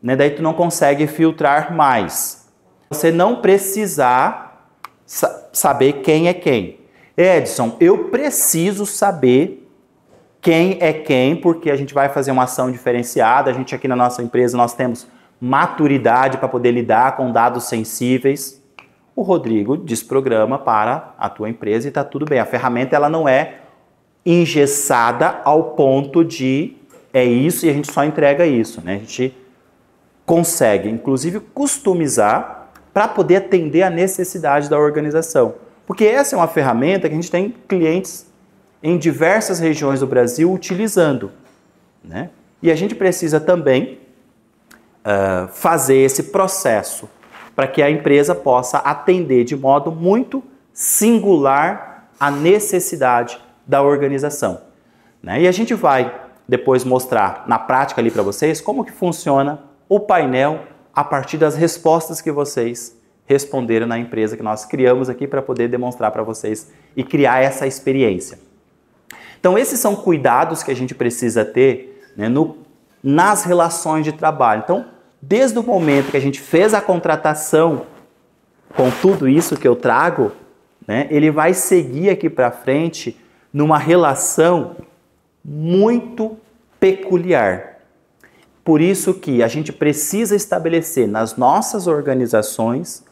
né, daí tu não consegue filtrar mais. Você não precisar saber quem é quem. Edson, eu preciso saber quem é quem, porque a gente vai fazer uma ação diferenciada. A gente aqui na nossa empresa, nós temos maturidade para poder lidar com dados sensíveis. O Rodrigo desprograma para a tua empresa e está tudo bem. A ferramenta ela não é engessada ao ponto de é isso e a gente só entrega isso, né? A gente consegue, inclusive, customizar para poder atender a necessidade da organização. Porque essa é uma ferramenta que a gente tem clientes em diversas regiões do Brasil utilizando, né? E a gente precisa também fazer esse processo para que a empresa possa atender de modo muito singular a necessidade da organização, né? E a gente vai depois mostrar na prática ali para vocês como que funciona o painel a partir das respostas que vocês responderam na empresa que nós criamos aqui para poder demonstrar para vocês e criar essa experiência. Então, esses são cuidados que a gente precisa ter, né, nas relações de trabalho. Então, desde o momento que a gente fez a contratação com tudo isso que eu trago, né, ele vai seguir aqui para frente numa relação muito peculiar. Por isso que a gente precisa estabelecer nas nossas organizações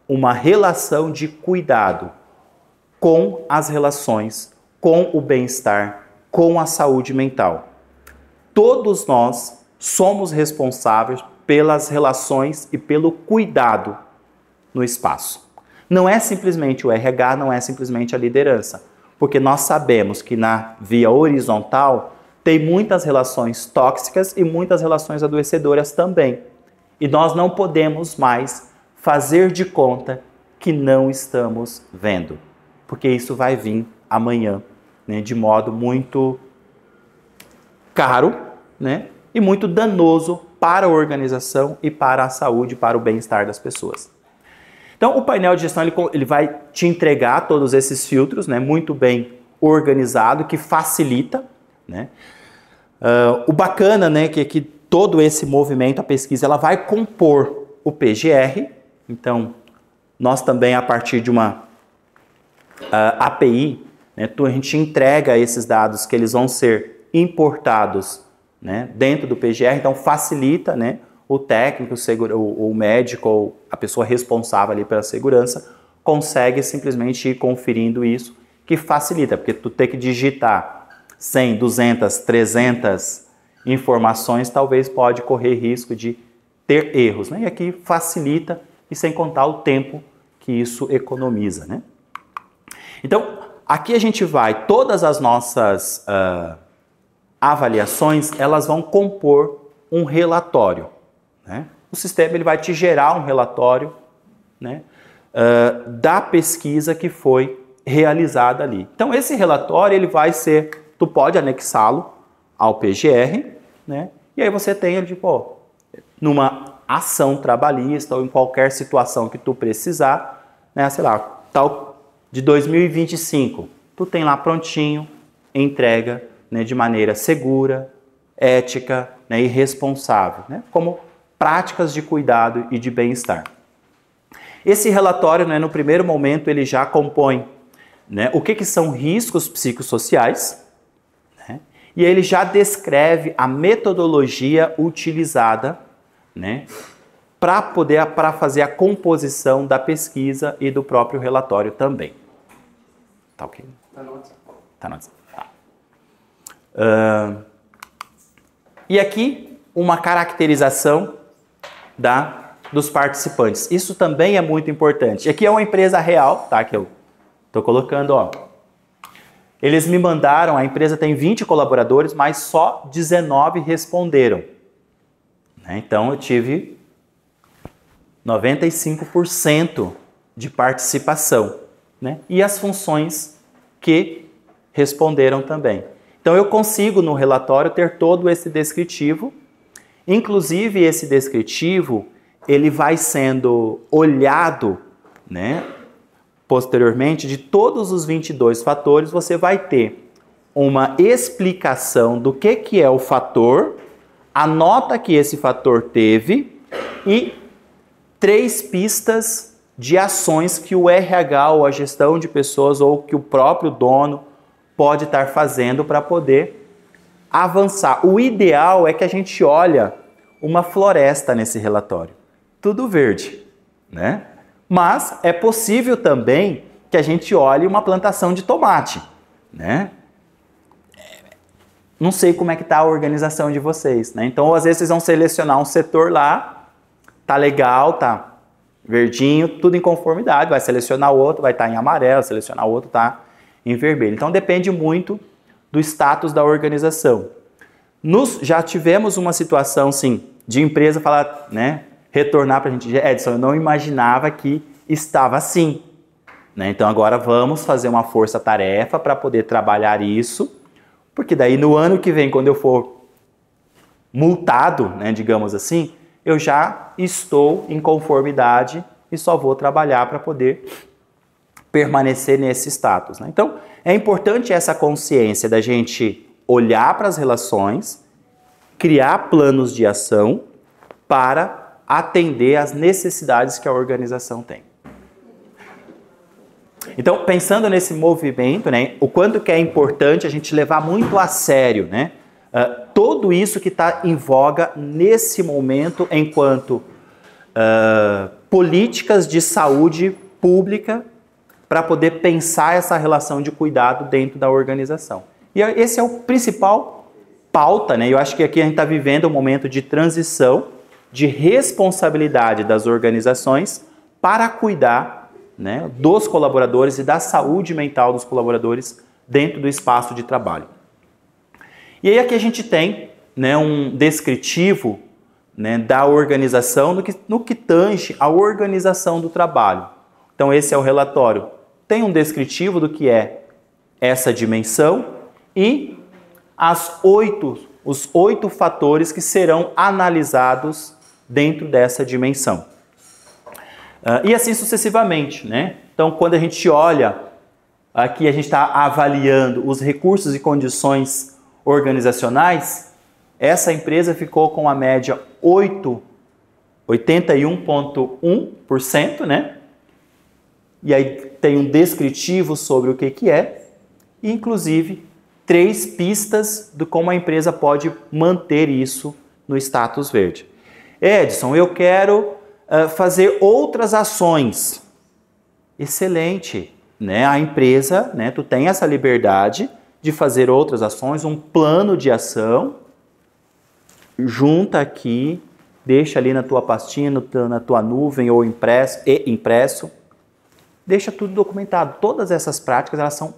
uma relação de cuidado com as relações, com o bem-estar, com a saúde mental. Todos nós somos responsáveis pelas relações e pelo cuidado no espaço. Não é simplesmente o RH, não é simplesmente a liderança, porque nós sabemos que na via horizontal tem muitas relações tóxicas e muitas relações adoecedoras também. E nós não podemos mais fazer de conta que não estamos vendo, porque isso vai vir amanhã, né, de modo muito caro, né, e muito danoso para a organização e para a saúde, para o bem-estar das pessoas. Então, o painel de gestão ele vai te entregar todos esses filtros, né, muito bem organizado, que facilita, né? O bacana, né, que todo esse movimento, a pesquisa, ela vai compor o PGR. Então, nós também, a partir de uma API, né, a gente entrega esses dados que eles vão ser importados, né, dentro do PGR. Então, facilita, né, o técnico, o médico ou a pessoa responsável ali pela segurança consegue simplesmente ir conferindo isso, que facilita, porque tu ter que digitar 100, 200, 300 informações, talvez pode correr risco de ter erros, né? E aqui facilita, e sem contar o tempo que isso economiza, né? Então, aqui a gente vai, todas as nossas avaliações, elas vão compor um relatório, né? o sistema ele vai te gerar um relatório, né, da pesquisa que foi realizada ali. Então esse relatório ele vai ser, tu pode anexá-lo ao PGR, né, e aí você tem ele tipo, numa ação trabalhista ou em qualquer situação que tu precisar, né, sei lá, tal de 2025, tu tem lá prontinho, entrega, né, de maneira segura, ética, né, e responsável, né, como práticas de cuidado e de bem-estar. Esse relatório, né, no primeiro momento, ele já compõe, né, o que são riscos psicossociais, né, e ele já descreve a metodologia utilizada, né, para fazer a composição da pesquisa e do próprio relatório também. Tá ok? Tá no WhatsApp. Tá no WhatsApp. Tá. E aqui, uma caracterização dos participantes. Isso também é muito importante. Aqui é uma empresa real, tá? Que eu tô colocando, ó. Eles me mandaram, a empresa tem 20 colaboradores, mas só 19 responderam. Então, eu tive 95% de participação, né? E as funções que responderam também. Então, eu consigo, no relatório, ter todo esse descritivo. Inclusive, esse descritivo, ele vai sendo olhado, né, posteriormente, de todos os 22 fatores, você vai ter uma explicação do que é o fator, a nota que esse fator teve e 3 pistas de ações que o RH ou a gestão de pessoas ou que o próprio dono pode estar fazendo para poder avançar. O ideal é que a gente olhe uma floresta nesse relatório. Tudo verde, né? Mas é possível também que a gente olhe uma plantação de tomate, né? Não sei como é que está a organização de vocês, né? Então, às vezes, vocês vão selecionar um setor lá, tá legal, tá verdinho, tudo em conformidade, vai selecionar outro, vai estar em amarelo, selecionar outro, tá em vermelho. Então, depende muito do status da organização. Já tivemos uma situação, sim, de empresa falar, né, retornar para a gente, Edson, eu não imaginava que estava assim, né? Então, agora vamos fazer uma força-tarefa para poder trabalhar isso, porque daí no ano que vem, quando eu for multado, né, digamos assim, eu já estou em conformidade e só vou trabalhar para poder permanecer nesse status, né? Então, é importante essa consciência da gente olhar para as relações, criar planos de ação para atender às necessidades que a organização tem. Então, pensando nesse movimento, né, o quanto que é importante a gente levar muito a sério, né, tudo isso que está em voga nesse momento enquanto políticas de saúde pública para poder pensar essa relação de cuidado dentro da organização. E esse é o principal pauta, né? Eu acho que aqui a gente está vivendo um momento de transição, de responsabilidade das organizações para cuidar, né, dos colaboradores e da saúde mental dos colaboradores dentro do espaço de trabalho. E aí aqui a gente tem, né, um descritivo, né, da organização no que tange a organização do trabalho. Então esse é o relatório. Tem um descritivo do que é essa dimensão e os 8 fatores que serão analisados dentro dessa dimensão. E assim sucessivamente, né? Então, quando a gente olha, aqui a gente está avaliando os recursos e condições organizacionais, essa empresa ficou com a média 81,1%, né? E aí tem um descritivo sobre o que é, e inclusive 3 pistas de como a empresa pode manter isso no status verde. Edson, eu quero fazer outras ações. Excelente, né? A empresa, né, tu tem essa liberdade de fazer outras ações, um plano de ação, junta aqui, deixa ali na tua pastinha, na tua nuvem ou impresso, deixa tudo documentado. Todas essas práticas, elas são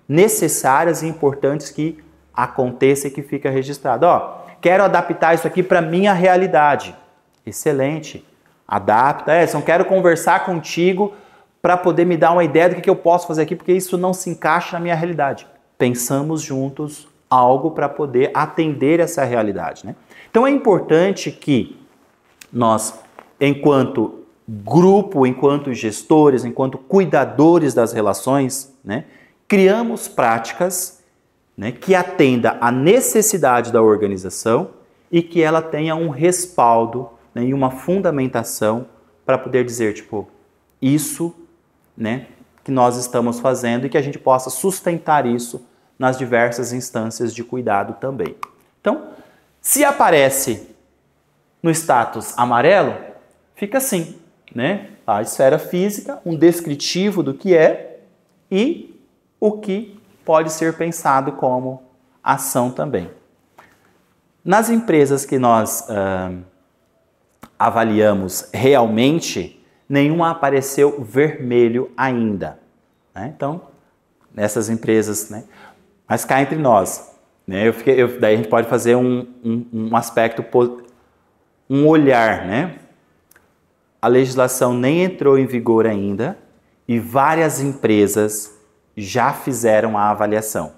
necessárias e importantes que aconteça e que fica registrado. Ó, quero adaptar isso aqui para a minha realidade. Excelente. Adapta. Edson, quero conversar contigo para poder me dar uma ideia do que eu posso fazer aqui, porque isso não se encaixa na minha realidade. Pensamos juntos algo para poder atender essa realidade, né? Então é importante que nós, enquanto grupo, enquanto gestores, enquanto cuidadores das relações, né, criamos práticas, né, que atenda à necessidade da organização e que ela tenha um respaldo, né, e uma fundamentação para poder dizer, tipo, isso, né, que nós estamos fazendo e que a gente possa sustentar isso nas diversas instâncias de cuidado também. Então, se aparece no status amarelo, fica assim, né? A esfera física, um descritivo do que é e o que pode ser pensado como ação também. Nas empresas que nós avaliamos realmente, nenhuma apareceu vermelho ainda, né? Então, nessas empresas, né? Mas cá entre nós, né? Daí a gente pode fazer um aspecto, um olhar, né? A legislação nem entrou em vigor ainda e várias empresas já fizeram a avaliação.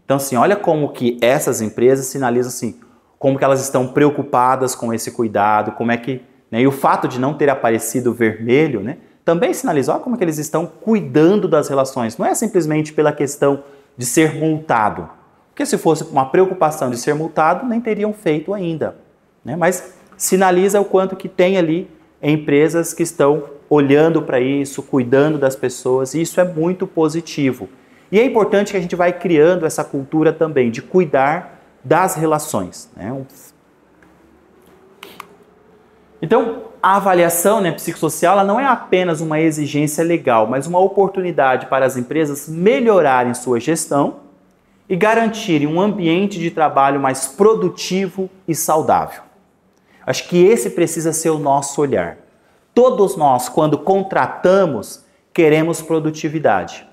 Então, assim, olha como que essas empresas sinalizam assim, como que elas estão preocupadas com esse cuidado, como é que, né, e o fato de não ter aparecido vermelho, né, também sinaliza, olha como que eles estão cuidando das relações. Não é simplesmente pela questão de ser multado, porque se fosse uma preocupação de ser multado, nem teriam feito ainda, né, mas sinaliza o quanto que tem ali empresas que estão olhando para isso, cuidando das pessoas, e isso é muito positivo. E é importante que a gente vai criando essa cultura também de cuidar das relações, né? Então, a avaliação, né, psicossocial, ela não é apenas uma exigência legal, mas uma oportunidade para as empresas melhorarem sua gestão e garantirem um ambiente de trabalho mais produtivo e saudável. Acho que esse precisa ser o nosso olhar. Todos nós, quando contratamos, queremos produtividade,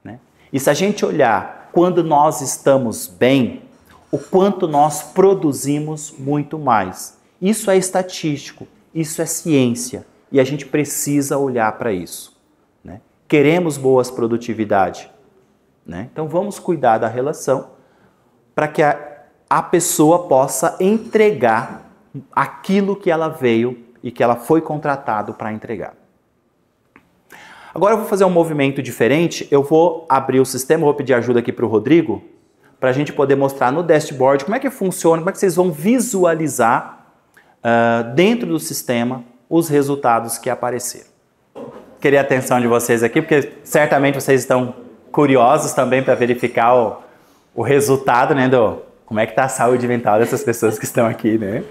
né? E se a gente olhar quando nós estamos bem, o quanto nós produzimos muito mais. Isso é estatístico, isso é ciência e a gente precisa olhar para isso, né? Queremos boas produtividade, né? Então vamos cuidar da relação para que a pessoa possa entregar aquilo que ela veio e que ela foi contratado para entregar. Agora eu vou fazer um movimento diferente, eu vou abrir o sistema, vou pedir ajuda aqui para o Rodrigo, para a gente poder mostrar no dashboard como é que funciona, como é que vocês vão visualizar dentro do sistema os resultados que apareceram. Queria a atenção de vocês aqui, porque certamente vocês estão curiosos também para verificar o resultado, né, como é que está a saúde mental dessas pessoas que estão aqui, né?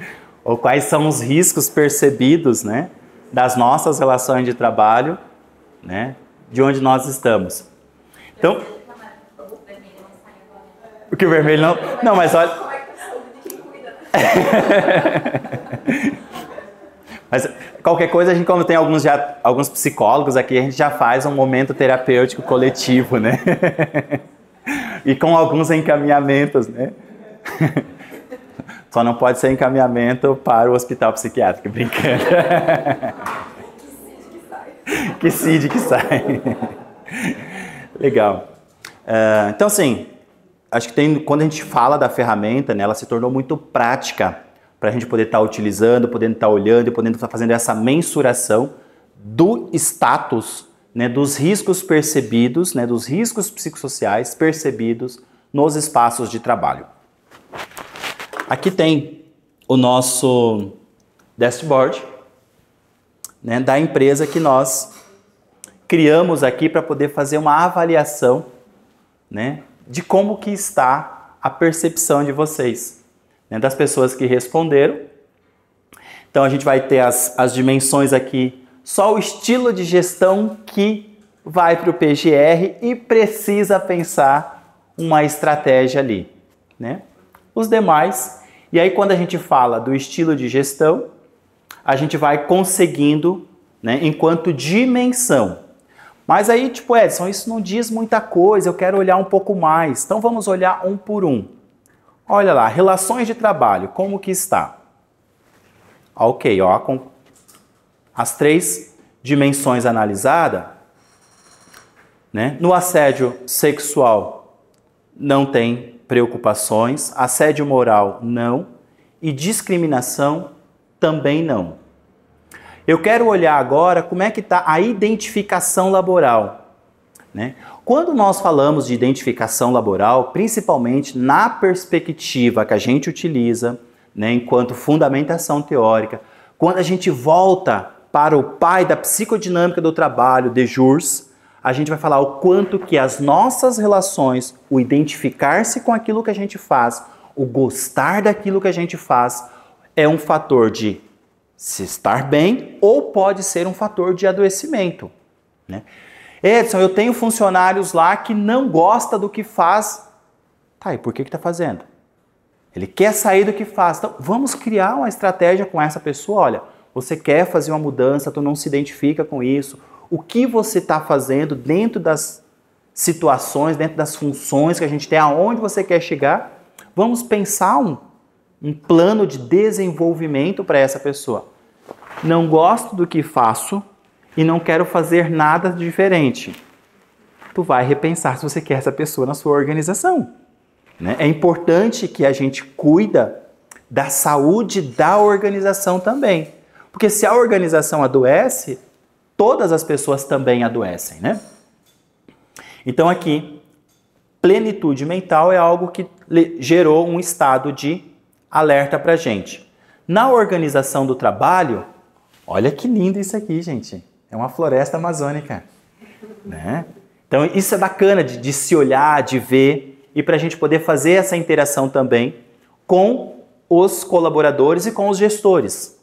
Ou quais são os riscos percebidos, né, das nossas relações de trabalho, né, de onde nós estamos. Então, o que o vermelho não... Não, mas olha... Mas qualquer coisa, a gente, como tem alguns psicólogos aqui, a gente já faz um momento terapêutico coletivo, né? E com alguns encaminhamentos, né? Só não pode ser encaminhamento para o hospital psiquiátrico, brincando. Que CID que sai. Legal. Então, assim, acho que quando a gente fala da ferramenta, né, ela se tornou muito prática para a gente poder estar utilizando, podendo estar olhando e podendo estar fazendo essa mensuração do status, né, dos riscos percebidos, né, dos riscos psicossociais percebidos nos espaços de trabalho. Aqui tem o nosso dashboard, né, da empresa que nós criamos aqui para poder fazer uma avaliação, né, de como que está a percepção de vocês, né, das pessoas que responderam. Então a gente vai ter as dimensões aqui, só o estilo de gestão que vai para o PGR e precisa pensar uma estratégia ali, né? Os demais, e aí quando a gente fala do estilo de gestão, a gente vai conseguindo, né, enquanto dimensão. Mas aí, tipo, Edson, isso não diz muita coisa, eu quero olhar um pouco mais. Então vamos olhar um por um. Olha lá, relações de trabalho, como que está? Ok, ó, com as 3 dimensões analisadas, né? No assédio sexual não tem preocupações, assédio moral não e discriminação também não. Eu quero olhar agora como é que está a identificação laboral, né? Quando nós falamos de identificação laboral, principalmente na perspectiva que a gente utiliza, né, enquanto fundamentação teórica, quando a gente volta para o pai da psicodinâmica do trabalho, de Jurs, a gente vai falar o quanto que as nossas relações, o identificar-se com aquilo que a gente faz, o gostar daquilo que a gente faz, é um fator de se estar bem ou pode ser um fator de adoecimento, né? Edson, eu tenho funcionários lá que não gosta do que faz. Tá, e por que está fazendo? Ele quer sair do que faz. Então, vamos criar uma estratégia com essa pessoa. Olha, você quer fazer uma mudança, tu não se identifica com isso. O que você está fazendo dentro das situações, dentro das funções que a gente tem, aonde você quer chegar? Vamos pensar um plano de desenvolvimento para essa pessoa. Não gosto do que faço e não quero fazer nada diferente. Tu vai repensar se você quer essa pessoa na sua organização, né? É importante que a gente cuida da saúde da organização também. Porque se a organização adoece, todas as pessoas também adoecem, né? Então aqui, plenitude mental é algo que gerou um estado de alerta para a gente. Na organização do trabalho, olha que lindo isso aqui, gente. É uma floresta amazônica, né? Então isso é bacana de se olhar, de ver, e para a gente poder fazer essa interação também com os colaboradores e com os gestores.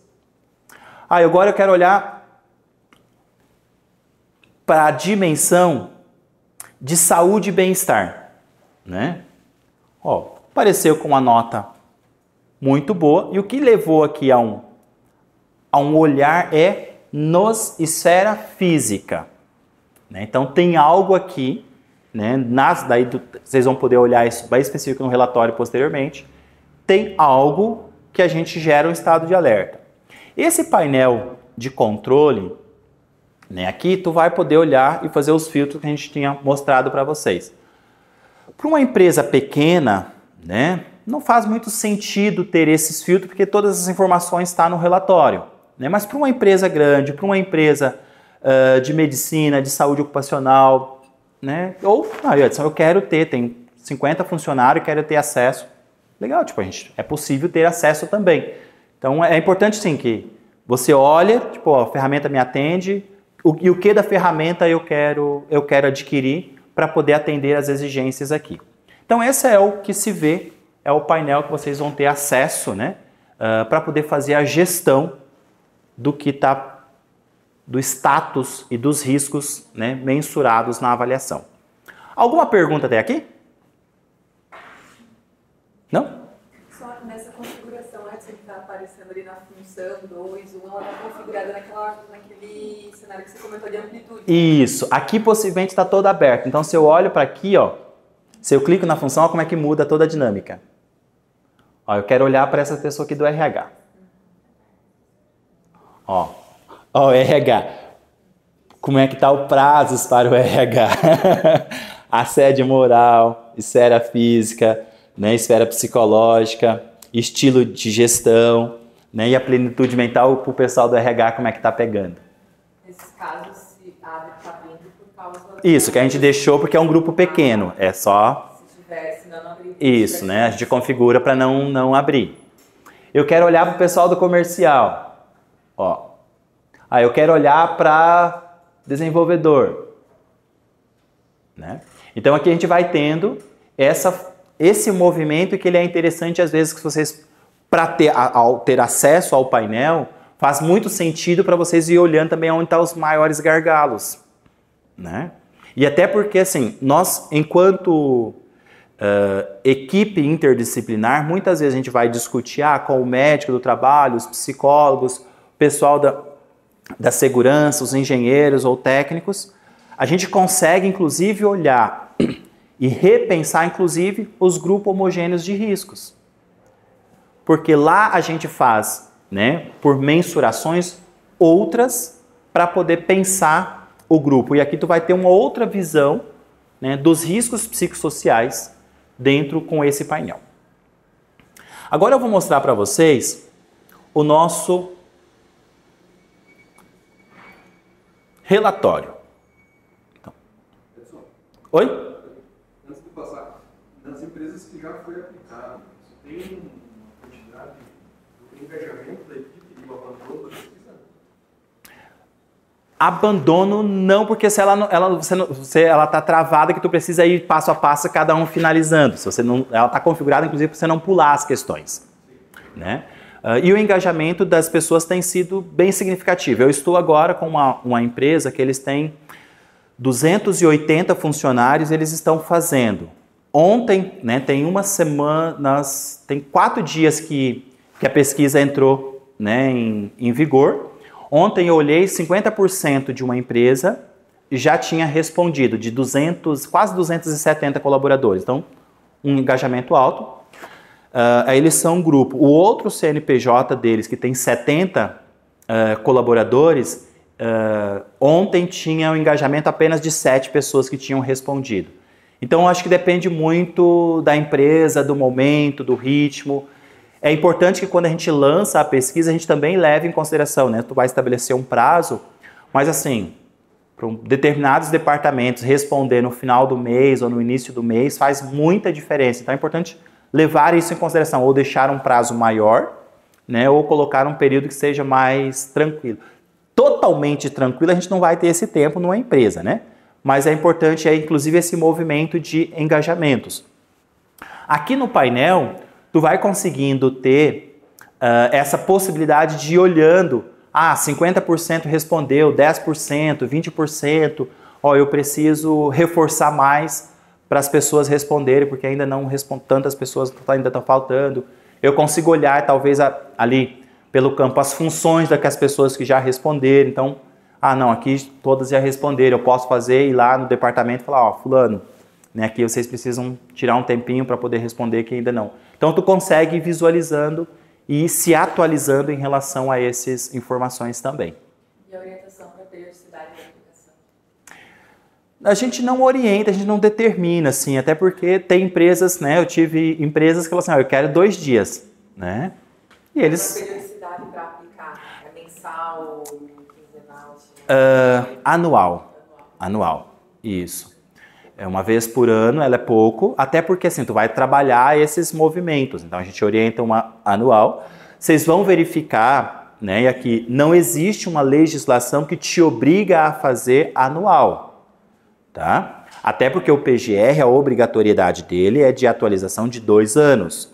Agora eu quero olhar para a dimensão de saúde e bem-estar, né? Ó, apareceu com uma nota muito boa, e o que levou aqui a um olhar é nos esfera física, né? Então tem algo aqui, né? Vocês vão poder olhar isso bem específico no relatório posteriormente. Tem algo que a gente gera um estado de alerta. Esse painel de controle, né? Aqui tu vai poder olhar e fazer os filtros que a gente tinha mostrado para vocês. Para uma empresa pequena, né? Não faz muito sentido ter esses filtros porque todas as informações estão no relatório. Né? Mas para uma empresa grande, para uma empresa de medicina, de saúde ocupacional, né? Ou, Edson, eu quero tem 50 funcionários, quero ter acesso. Legal, tipo, é possível ter acesso também. Então é importante sim que você olhe, tipo, ó, a ferramenta me atende, e o que da ferramenta eu quero adquirir para poder atender as exigências aqui. Então esse é o que se vê, é o painel que vocês vão ter acesso, né? Para poder fazer a gestão do status e dos riscos, né, mensurados na avaliação. Alguma pergunta até aqui? Não? Só nessa configuração, que está aparecendo ali na função 2, 1, ela está configurada naquele cenário que você comentou de amplitude. Isso. Aqui possivelmente está toda aberta. Então se eu olho para aqui, ó, se eu clico na função, olha como é que muda toda a dinâmica. Ó, eu quero olhar para essa pessoa aqui do RH. Ó, RH. Como é que está o prazos para o RH? Assédio moral, esfera física, né, esfera psicológica, estilo de gestão, né, e a plenitude mental para o pessoal do RH, como é que está pegando. Nesses casos, se abre para dentro por causa... Isso, que a gente deixou porque é um grupo pequeno, é só... Se tivesse, não abrir. Isso, né, a gente configura para não abrir. Eu quero olhar para o pessoal do comercial. Ó, eu quero olhar para desenvolvedor, né? Então aqui a gente vai tendo esse movimento que ele é interessante às vezes que vocês, ao ter acesso ao painel, faz muito sentido para vocês ir olhando também onde estão os maiores gargalos, né? E até porque assim, nós enquanto equipe interdisciplinar, muitas vezes a gente vai discutir com o médico do trabalho, os psicólogos, o pessoal da segurança, os engenheiros ou técnicos, a gente consegue inclusive olhar e repensar inclusive os grupos homogêneos de riscos. Porque lá a gente faz né, por mensurações, outras para poder pensar o grupo. E aqui tu vai ter uma outra visão, né, dos riscos psicossociais dentro com esse painel. Agora eu vou mostrar para vocês o nosso relatório. Então. Oi? Antes de passar, nas empresas que já foi aplicado, você tem uma quantidade do engajamento da equipe e o abandono da pesquisa? Abandono não, porque se ela está travada, que tu precisa ir passo a passo, cada um finalizando. Se você não, ela está configurada, inclusive, para você não pular as questões. Né? E o engajamento das pessoas tem sido bem significativo. Eu estou agora com uma empresa que eles têm 280 funcionários, eles estão fazendo. Ontem, né, tem uma semana, tem 4 dias que a pesquisa entrou, né, em vigor. Ontem eu olhei, 50% de uma empresa já tinha respondido, de quase 270 colaboradores. Então, um engajamento alto. Eles são um grupo. O outro CNPJ deles, que tem 70 colaboradores, ontem tinha um engajamento apenas de 7 pessoas que tinham respondido. Então, eu acho que depende muito da empresa, do momento, do ritmo. É importante que quando a gente lança a pesquisa, a gente também leve em consideração, né? Tu vai estabelecer um prazo, mas assim, para determinados departamentos responder no final do mês ou no início do mês faz muita diferença. Então é importante levar isso em consideração, ou deixar um prazo maior, né? Ou colocar um período que seja mais tranquilo. Totalmente tranquilo a gente não vai ter esse tempo numa empresa, né? Mas é importante, inclusive, esse movimento de engajamentos. Aqui no painel, tu vai conseguindo ter essa possibilidade de ir olhando, 50% respondeu, 10%, 20%, eu preciso reforçar mais para as pessoas responderem, porque ainda não respondem, tantas pessoas ainda estão faltando. Eu consigo olhar, talvez, ali pelo campo, as funções das pessoas que já responderam. Então, não, aqui todas já responderam, eu posso ir lá no departamento e falar, fulano, né, aqui vocês precisam tirar um tempinho para poder responder que ainda não. Então, tu consegue ir visualizando e se atualizando em relação a essas informações também. E a orientação para a periodicidade da aplicação? A gente não orienta, a gente não determina, assim, até porque tem empresas, né, eu tive empresas que falam assim, eu quero 2 dias, né, e eles... A periodicidade para aplicar é mensal, quinzenal? Anual, isso. Uma vez por ano, ela é pouco, até porque assim, tu vai trabalhar esses movimentos. Então, a gente orienta uma anual. Vocês vão verificar, né, e aqui não existe uma legislação que te obriga a fazer anual, tá? Até porque o PGR, a obrigatoriedade dele é de atualização de 2 anos.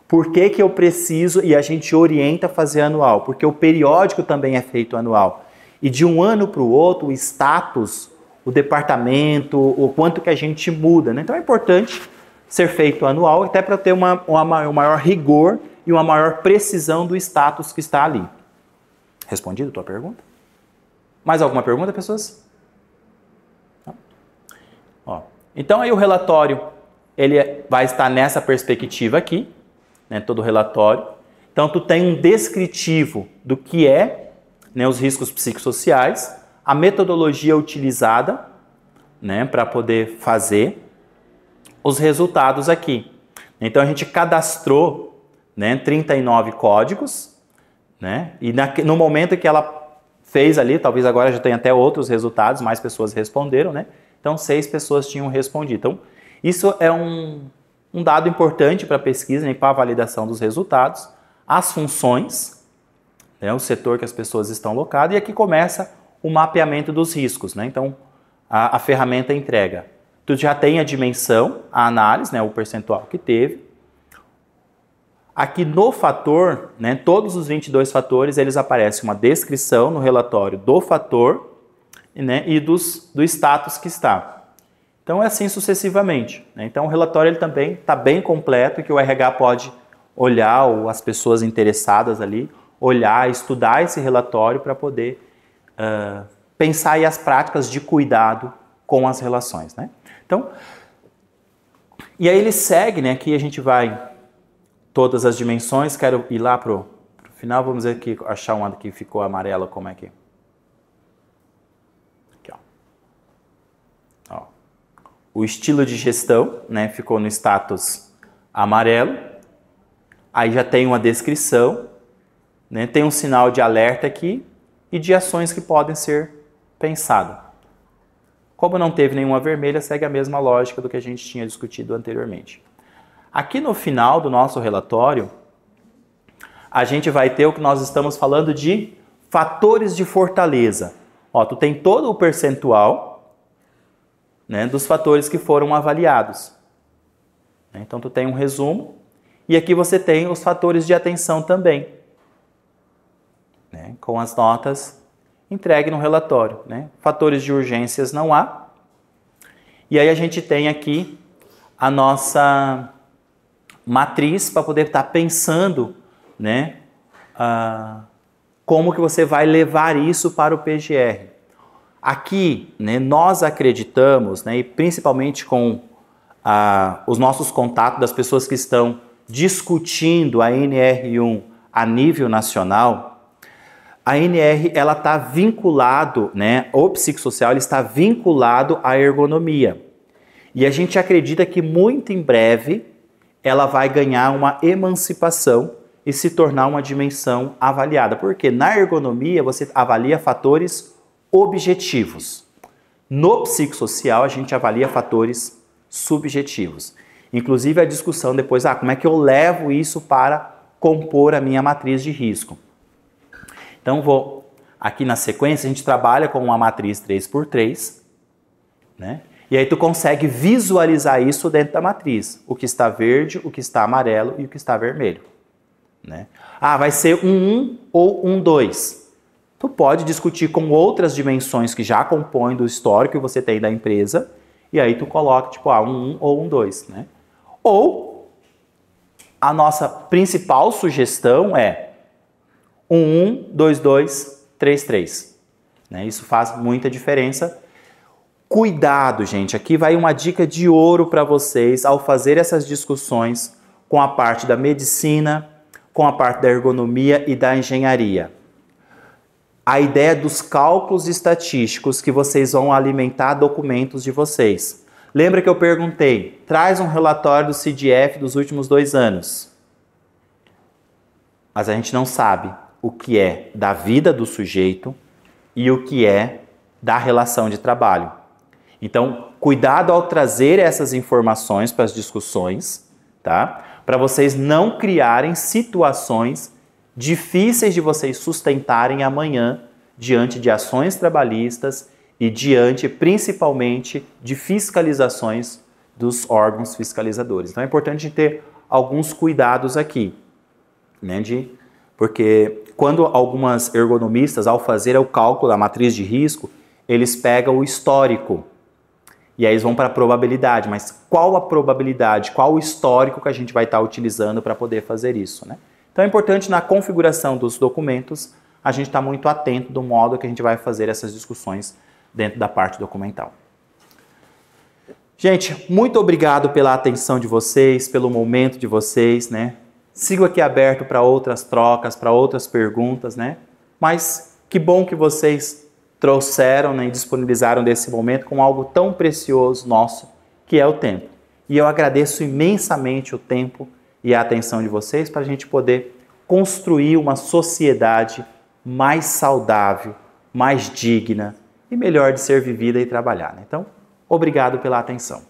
Por que que eu preciso, e a gente orienta a fazer anual? Porque o periódico também é feito anual. E de um ano para o outro, o status, o departamento, o quanto que a gente muda, né? Então é importante ser feito anual, até para ter um maior rigor e uma maior precisão do status que está ali. Respondido a tua pergunta? Mais alguma pergunta, pessoas? Então aí o relatório, ele vai estar nessa perspectiva aqui, né, todo o relatório. Então tu tem um descritivo do que né, os riscos psicossociais, a metodologia utilizada, né, para poder fazer os resultados aqui. Então a gente cadastrou, né, 39 códigos, né, e no momento que ela fez ali, talvez agora já tenha até outros resultados, mais pessoas responderam, né? Então 6 pessoas tinham respondido. Então isso é um dado importante para a pesquisa, né, para a validação dos resultados, as funções, né, o setor que as pessoas estão locadas, e aqui começa o mapeamento dos riscos, né? Então, a ferramenta entrega. Tu já tem a dimensão, a análise, né? O percentual que teve. Aqui no fator, né? Todos os 22 fatores, eles aparecem uma descrição no relatório do fator, né? E do status que está. Então, é assim sucessivamente, né? Então, o relatório ele também está bem completo, que o RH pode olhar, ou as pessoas interessadas ali, olhar, estudar esse relatório para poder pensar aí as práticas de cuidado com as relações, né? Então, e aí ele segue, né? Aqui a gente vai todas as dimensões, quero ir lá pro final, vamos ver aqui, achar uma que ficou amarela, como é que... Aqui, ó. O estilo de gestão, né, ficou no status amarelo. Aí já tem uma descrição, né, tem um sinal de alerta aqui e de ações que podem ser pensadas. Como não teve nenhuma vermelha, segue a mesma lógica do que a gente tinha discutido anteriormente. Aqui no final do nosso relatório, a gente vai ter o que nós estamos falando de fatores de fortaleza. Ó, tu tem todo o percentual, né, dos fatores que foram avaliados. Então, tu tem um resumo e aqui você tem os fatores de atenção também, né, com as notas entregue no relatório. Né? Fatores de urgências não há. E aí a gente tem aqui a nossa matriz para poder estar pensando, né, como que você vai levar isso para o PGR. Aqui, né, nós acreditamos, né, e principalmente com os nossos contatos das pessoas que estão discutindo a NR1 a nível nacional, a NR ela está vinculado, né, o psicossocial ele está vinculado à ergonomia. E a gente acredita que muito em breve ela vai ganhar uma emancipação e se tornar uma dimensão avaliada. Porque na ergonomia você avalia fatores objetivos. No psicossocial a gente avalia fatores subjetivos. Inclusive a discussão depois, como é que eu levo isso para compor a minha matriz de risco? Então aqui na sequência a gente trabalha com uma matriz 3x3, né? E aí tu consegue visualizar isso dentro da matriz. O que está verde, o que está amarelo e o que está vermelho. Né? Vai ser um 1 ou um 2. Tu pode discutir com outras dimensões que já compõem do histórico que você tem da empresa. E aí tu coloca tipo um 1 ou um 2. Né? Ou a nossa principal sugestão é 1, 2, 2, 3, 3. Né? Isso faz muita diferença. Cuidado, gente. Aqui vai uma dica de ouro para vocês ao fazer essas discussões com a parte da medicina, com a parte da ergonomia e da engenharia. A ideia dos cálculos estatísticos que vocês vão alimentar documentos de vocês. Lembra que eu perguntei, traz um relatório do CDF dos últimos 2 anos. Mas a gente não sabe o que é da vida do sujeito e o que é da relação de trabalho. Então, cuidado ao trazer essas informações para as discussões, tá? Para vocês não criarem situações difíceis de vocês sustentarem amanhã diante de ações trabalhistas e diante, principalmente, de fiscalizações dos órgãos fiscalizadores. Então, é importante ter alguns cuidados aqui, né? Porque quando algumas ergonomistas, ao fazer o cálculo da matriz de risco, eles pegam o histórico. E aí eles vão para a probabilidade, mas qual a probabilidade, qual o histórico que a gente vai estar utilizando para poder fazer isso, né? Então é importante na configuração dos documentos a gente estar muito atento do modo que a gente vai fazer essas discussões dentro da parte documental. Gente, muito obrigado pela atenção de vocês, pelo momento de vocês, né? Sigo aqui aberto para outras trocas, para outras perguntas, né? Mas que bom que vocês trouxeram, né, e disponibilizaram desse momento com algo tão precioso nosso, que é o tempo. E eu agradeço imensamente o tempo e a atenção de vocês para a gente poder construir uma sociedade mais saudável, mais digna e melhor de ser vivida e trabalhar. Então, obrigado pela atenção.